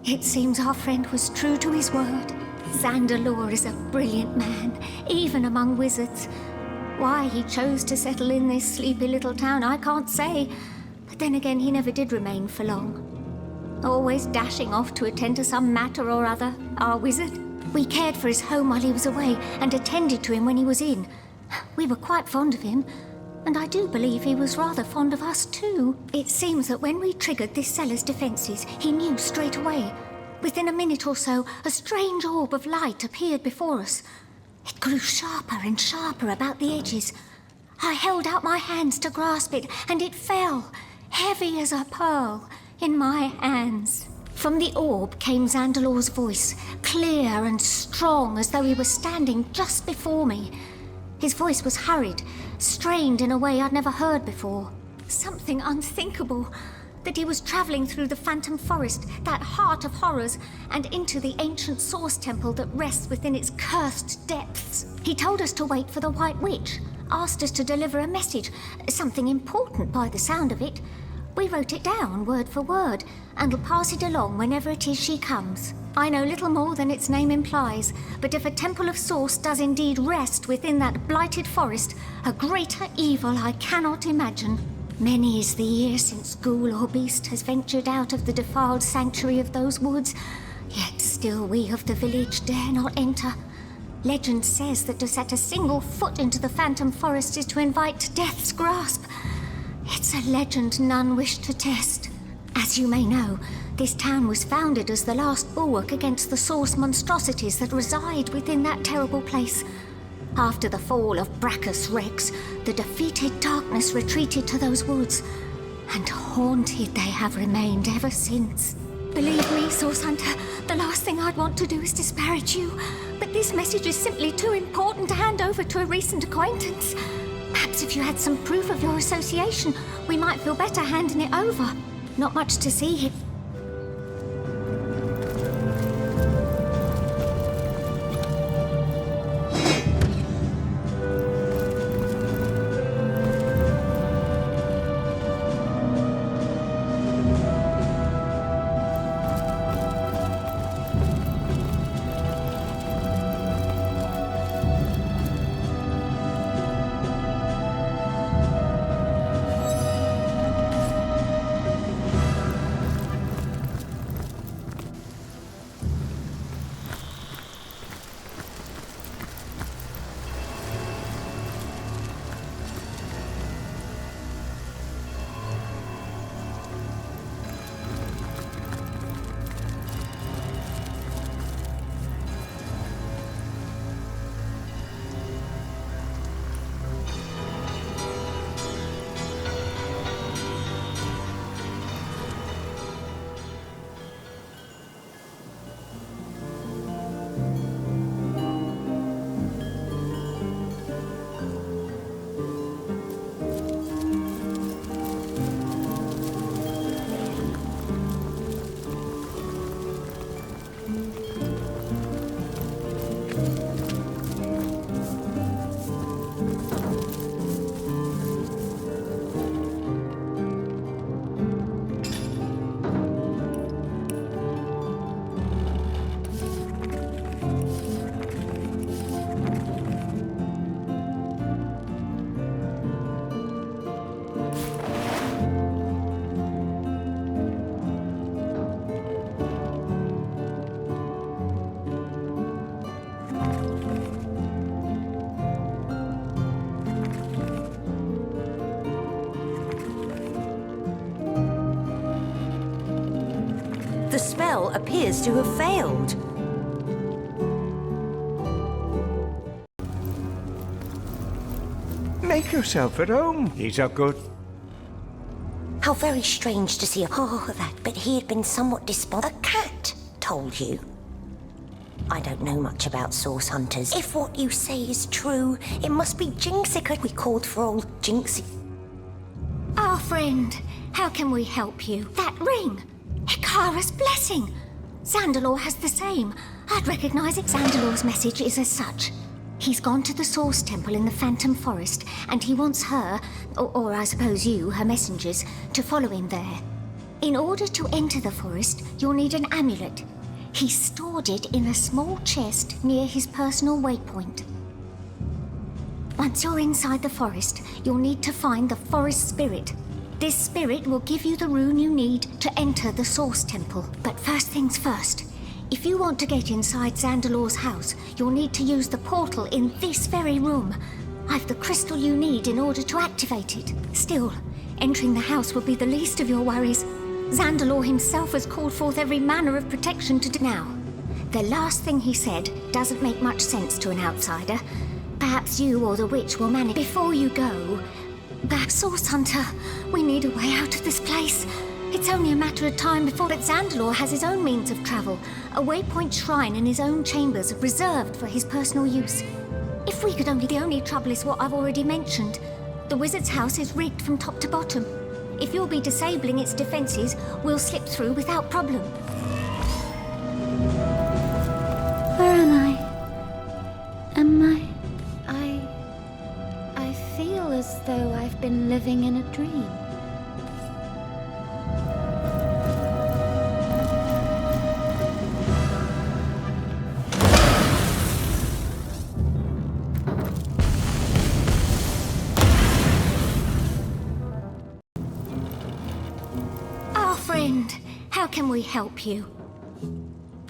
It seems our friend was true to his word. Zandalor is a brilliant man, even among wizards. Why he chose to settle in this sleepy little town, I can't say. But then again, he never did remain for long. Always dashing off to attend to some matter or other, our wizard. We cared for his home while he was away and attended to him when he was in. We were quite fond of him, and I do believe he was rather fond of us too. It seems that when we triggered this cellar's defences, he knew straight away. Within a minute or so, a strange orb of light appeared before us. It grew sharper and sharper about the edges. I held out my hands to grasp it, and it fell, heavy as a pearl, in my hands. From the orb came Zandalor's voice, clear and strong, as though he were standing just before me. His voice was hurried, strained in a way I'd never heard before. Something unthinkable. That he was travelling through the Phantom Forest, that heart of horrors, and into the ancient source temple that rests within its cursed depths. He told us to wait for the White Witch, asked us to deliver a message, something important by the sound of it. We wrote it down, word for word, and will pass it along whenever it is she comes. I know little more than its name implies, but if a temple of source does indeed rest within that blighted forest, a greater evil I cannot imagine. Many is the year since ghoul or beast has ventured out of the defiled sanctuary of those woods, yet still we of the village dare not enter. Legend says that to set a single foot into the Phantom Forest is to invite death's grasp. It's a legend none wish to test. As you may know, this town was founded as the last bulwark against the source monstrosities that reside within that terrible place. After the fall of Brachus Rex, the defeated darkness retreated to those woods, and haunted they have remained ever since. Believe me, Source Hunter, the last thing I'd want to do is disparage you, but this message is simply too important to hand over to a recent acquaintance. Perhaps if you had some proof of your association, we might feel better handing it over. Not much to see here. The spell appears to have failed. Make yourself at home. These are good. How very strange to see that, but he had been somewhat despondent. A cat told you. I don't know much about source hunters. If what you say is true, it must be Jinxica. We called for old Jinxie. Our friend, how can we help you? That ring! Hikara's blessing! Zandalor has the same. I'd recognize it. Zandalor's message is as such. He's gone to the Source Temple in the Phantom Forest, and he wants her, or I suppose you, her messengers, to follow him there. In order to enter the forest, you'll need an amulet. He stored it in a small chest near his personal waypoint. Once you're inside the forest, you'll need to find the forest spirit. This spirit will give you the rune you need to enter the Source Temple. But first things first, if you want to get inside Zandalor's house, you'll need to use the portal in this very room. I've the crystal you need in order to activate it. Still, entering the house will be the least of your worries. Zandalor himself has called forth every manner of protection to do now. The last thing he said doesn't make much sense to an outsider. Perhaps you or the witch will manage. Before you go, back, Source Hunter, we need a way out of this place. It's only a matter of time before that Zandalor has his own means of travel, a waypoint shrine in his own chambers reserved for his personal use. If we could only... The only trouble is what I've already mentioned. The wizard's house is rigged from top to bottom. If you'll be disabling its defenses, we'll slip through without problem. Where am I? I feel as though I've been living in a dream. Our friend, how can we help you?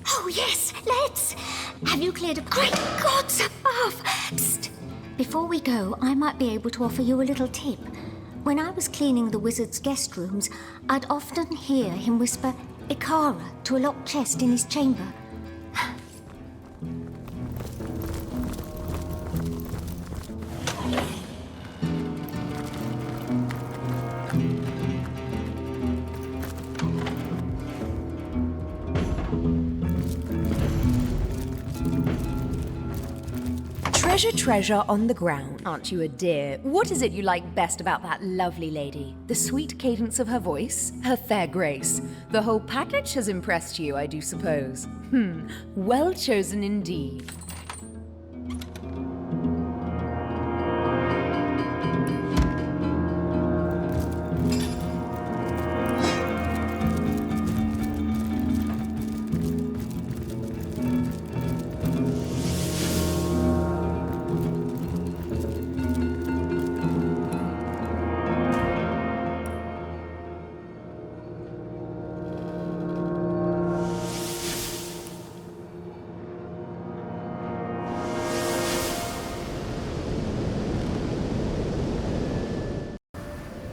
Oh yes, let's! Have you cleared a... Great gods above! Psst! Before we go, I might be able to offer you a little tip. When I was cleaning the wizard's guest rooms, I'd often hear him whisper Ikara to a locked chest in his chamber. treasure on the ground. Aren't you a dear? What is it you like best about that lovely lady? The sweet cadence of her voice? Her fair grace? The whole package has impressed you, I do suppose. Well chosen indeed.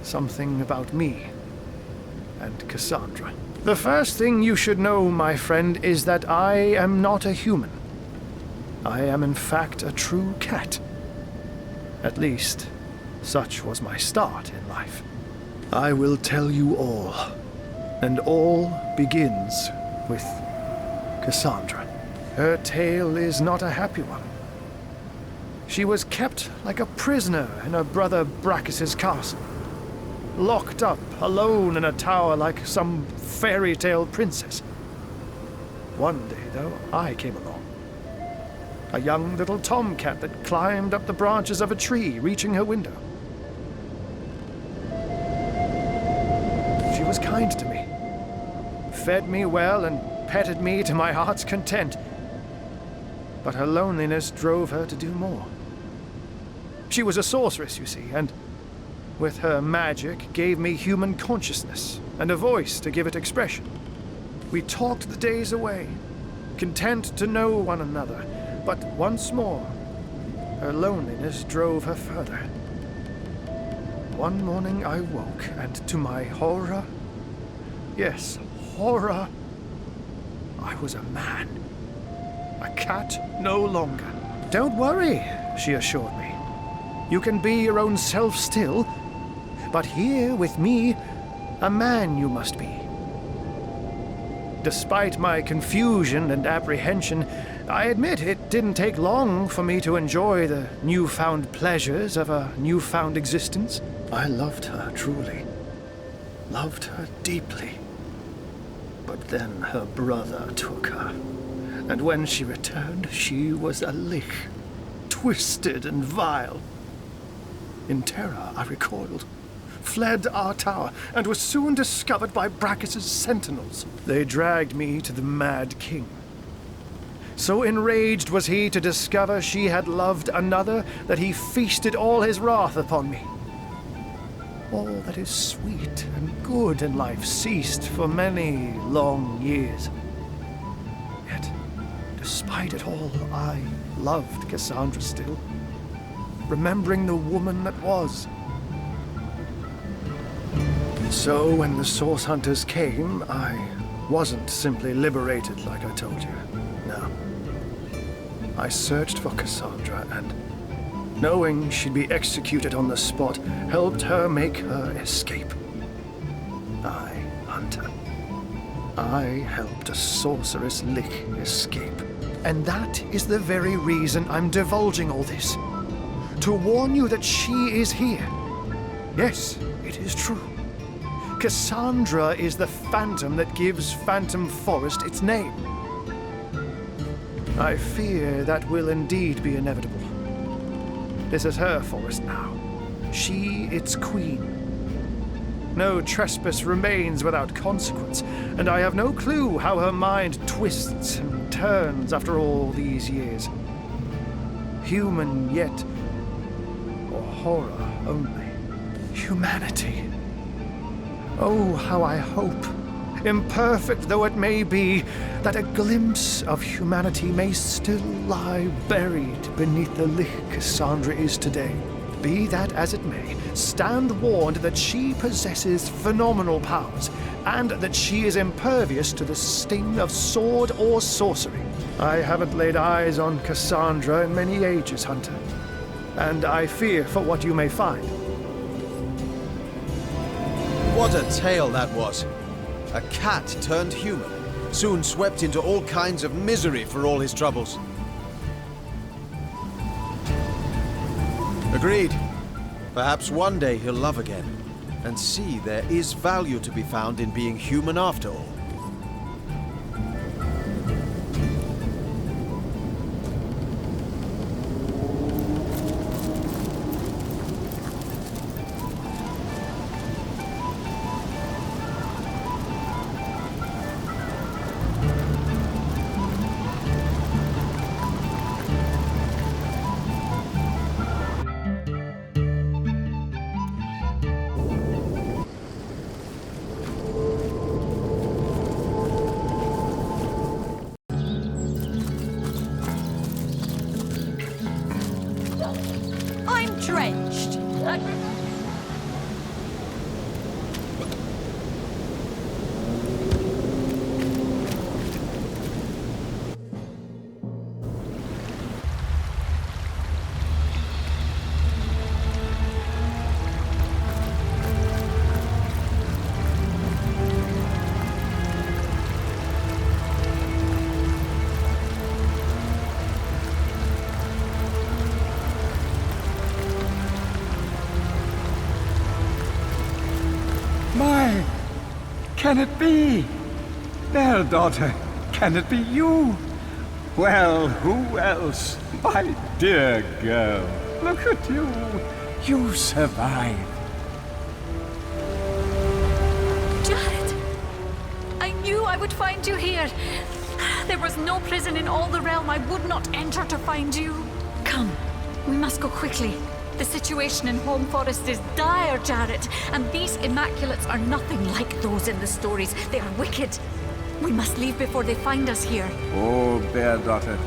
Something about me and Cassandra. The first thing you should know, my friend, is that I am not a human. I am in fact a true cat. At least, such was my start in life. I will tell you all, and all begins with Cassandra. Her tale is not a happy one. She was kept like a prisoner in her brother Brachus's castle. Locked up, alone in a tower like some fairy tale princess. One day, though, I came along. A young little tomcat that climbed up the branches of a tree, reaching her window. She was kind to me, fed me well and petted me to my heart's content. But her loneliness drove her to do more. She was a sorceress, you see, and with her magic, gave me human consciousness and a voice to give it expression. We talked the days away, content to know one another, but once more, her loneliness drove her further. One morning I woke, and to my horror, yes, horror, I was a man. A cat no longer. Don't worry, she assured me. You can be your own self still. But here, with me, a man you must be. Despite my confusion and apprehension, I admit it didn't take long for me to enjoy the newfound pleasures of a newfound existence. I loved her truly. Loved her deeply. But then her brother took her. And when she returned, she was a lich, twisted and vile. In terror, I recoiled, fled our tower, and was soon discovered by Brachus's sentinels. They dragged me to the Mad King. So enraged was he to discover she had loved another that he feasted all his wrath upon me. All that is sweet and good in life ceased for many long years. Yet, despite it all, I loved Cassandra still, remembering the woman that was. So when the Source Hunters came, I wasn't simply liberated like I told you. No. I searched for Cassandra and, knowing she'd be executed on the spot, helped her make her escape. I, Hunter. I helped a sorceress lich escape. And that is the very reason I'm divulging all this. To warn you that she is here. Yes, it is true. Cassandra is the phantom that gives Phantom Forest its name. I fear that will indeed be inevitable. This is her forest now. She its queen. No trespass remains without consequence, and I have no clue how her mind twists and turns after all these years. Human yet, or horror only. Humanity. Oh, how I hope, imperfect though it may be, that a glimpse of humanity may still lie buried beneath the lich Cassandra is today. Be that as it may, stand warned that she possesses phenomenal powers, and that she is impervious to the sting of sword or sorcery. I haven't laid eyes on Cassandra in many ages, Hunter, and I fear for what you may find. What a tale that was. A cat turned human, soon swept into all kinds of misery for all his troubles. Agreed. Perhaps one day he'll love again, and see there is value to be found in being human after all. I'm drenched. My, can it be? There, daughter, can it be you? Well, who else? My dear girl, look at you. You survived. Jared! I knew I would find you here. There was no prison in all the realm I would not enter to find you. Come, we must go quickly. The situation in Home Forest is dire, Jared, and these Immaculates are nothing like those in the stories. They are wicked. We must leave before they find us here. Oh, bear daughter,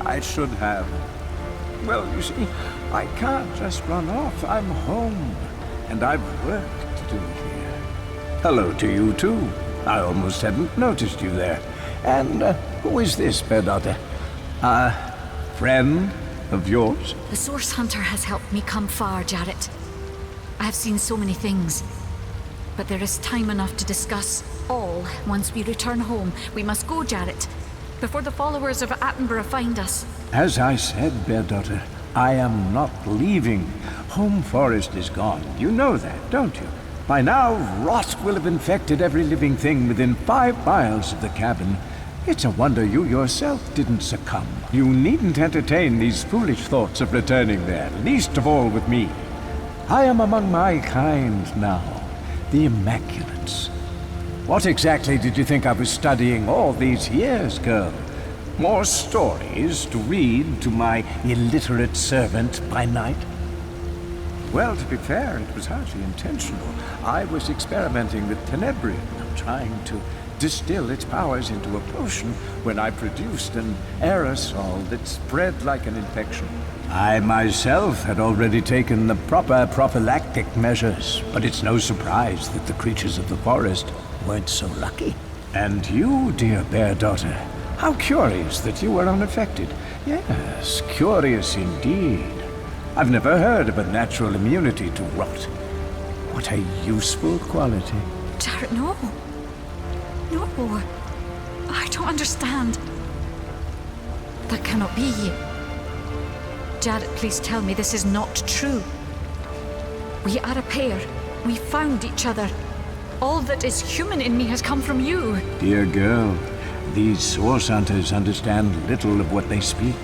I should have. Well, you see, I can't just run off. I'm home, and I've work to do here. Hello to you, too. I almost hadn't noticed you there. And who is this, bear daughter? A friend of yours? The Source Hunter has helped me come far, Jared. I have seen so many things. But there is time enough to discuss all once we return home. We must go, Jared, before the followers of Attenborough find us. As I said, bear daughter, I am not leaving. Home Forest is gone. You know that, don't you? By now, rot will have infected every living thing within 5 miles of the cabin. It's a wonder you yourself didn't succumb. You needn't entertain these foolish thoughts of returning there, least of all with me. I am among my kind now, the Immaculates. What exactly did you think I was studying all these years, girl? More stories to read to my illiterate servant by night? Well, to be fair, it was hardly intentional. I was experimenting with Tenebrium, trying to distill its powers into a potion when I produced an aerosol that spread like an infection. I myself had already taken the proper prophylactic measures, but it's no surprise that the creatures of the forest weren't so lucky. And you, dear bear daughter, how curious that you were unaffected. Yes, curious indeed. I've never heard of a natural immunity to rot. What a useful quality. Jared, no. No. I don't understand. That cannot be. Jared, please tell me this is not true. We are a pair. We found each other. All that is human in me has come from you. Dear girl, these Source Hunters understand little of what they speak.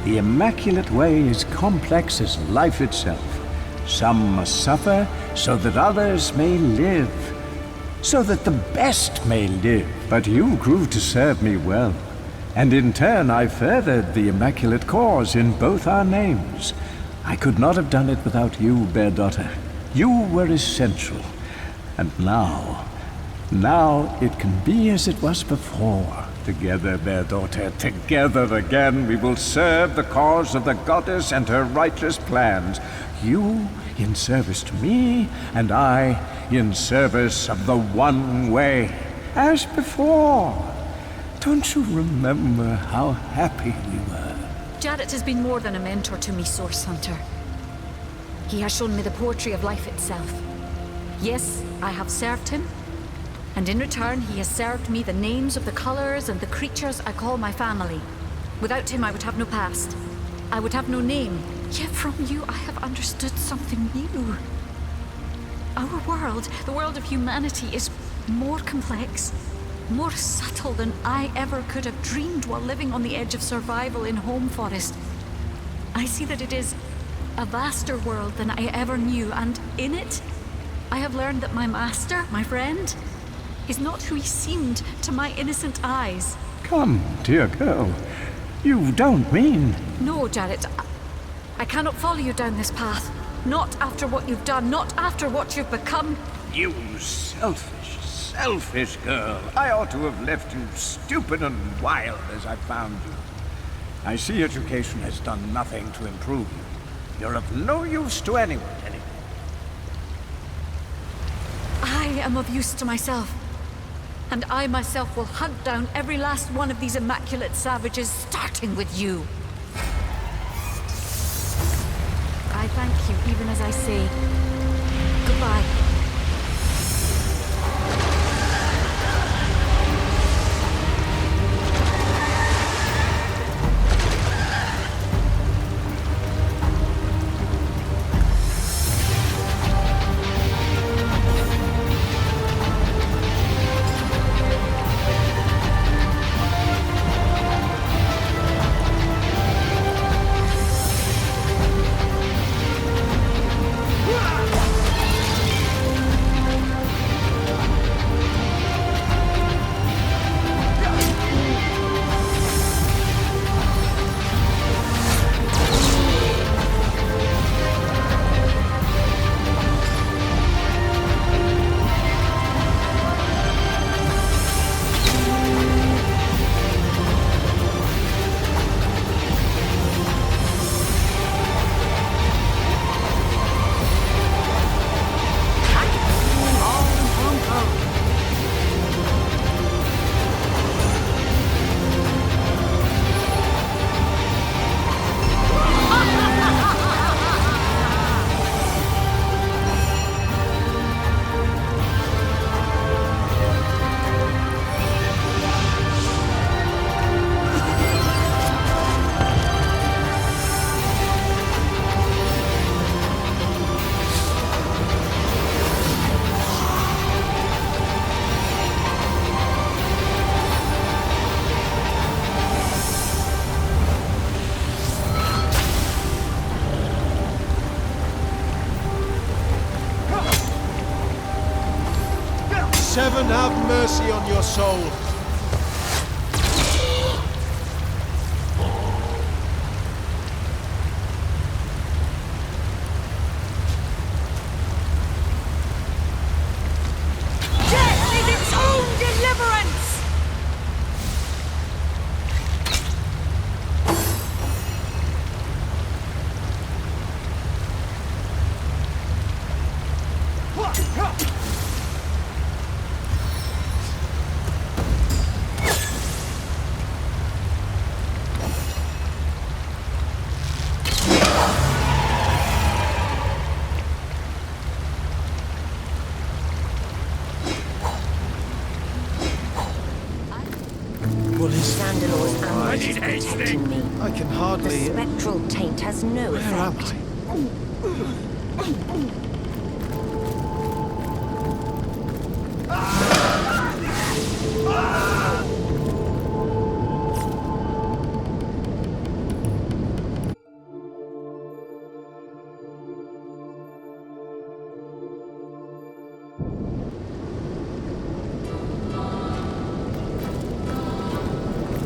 The Immaculate Way is complex as life itself. Some must suffer so that others may live. So that the best may live. But you grew to serve me well. And in turn I furthered the Immaculate cause in both our names. I could not have done it without you, bear daughter. You were essential. And now it can be as it was before. Together, bear daughter, together again we will serve the cause of the goddess and her righteous plans. You in service to me, and I in service of the One Way. As before. Don't you remember how happy we were? Jared has been more than a mentor to me, Source Hunter. He has shown me the poetry of life itself. Yes, I have served him, and in return he has served me the names of the colors and the creatures I call my family. Without him I would have no past. I would have no name, Yet from you I have understood something new. Our world, the world of humanity, is more complex, more subtle than I ever could have dreamed while living on the edge of survival in Home Forest. I see that it is a vaster world than I ever knew, and in it, I have learned that my master, my friend, is not who he seemed to my innocent eyes. Come, dear girl. You don't mean... No, Jarrett. I cannot follow you down this path. Not after what you've done, not after what you've become. You selfish girl. I ought to have left you stupid and wild as I found you. I see education has done nothing to improve you. You're of no use to anyone anymore. I am of use to myself. And I myself will hunt down every last one of these immaculate savages, starting with you. I thank you, even as I say goodbye. 7, have mercy on your soul. Death is its own deliverance! Sandalor's amulet is protecting me. I can hardly... The spectral taint has no effect.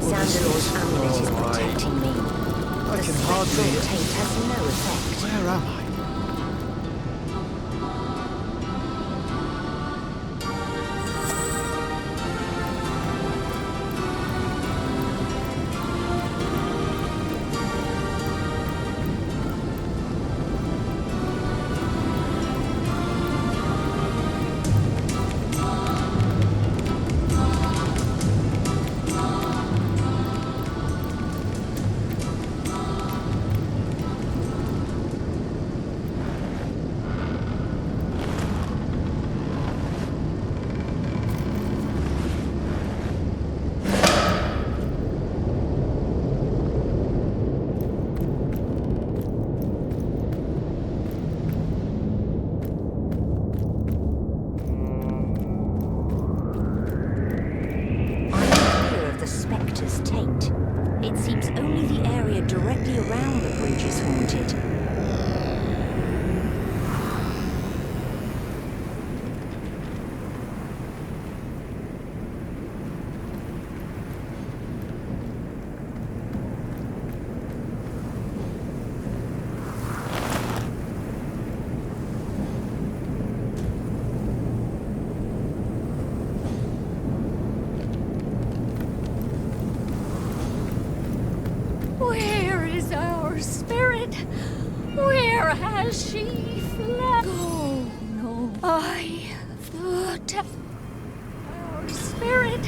Sandalor's amulet is protecting me. I The can spectral hardly... taint has no effect. Where am I? Nobody around the bridge is haunted. Where is our spirit? Where has she fled? Oh no. Our spirit.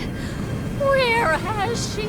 Where has she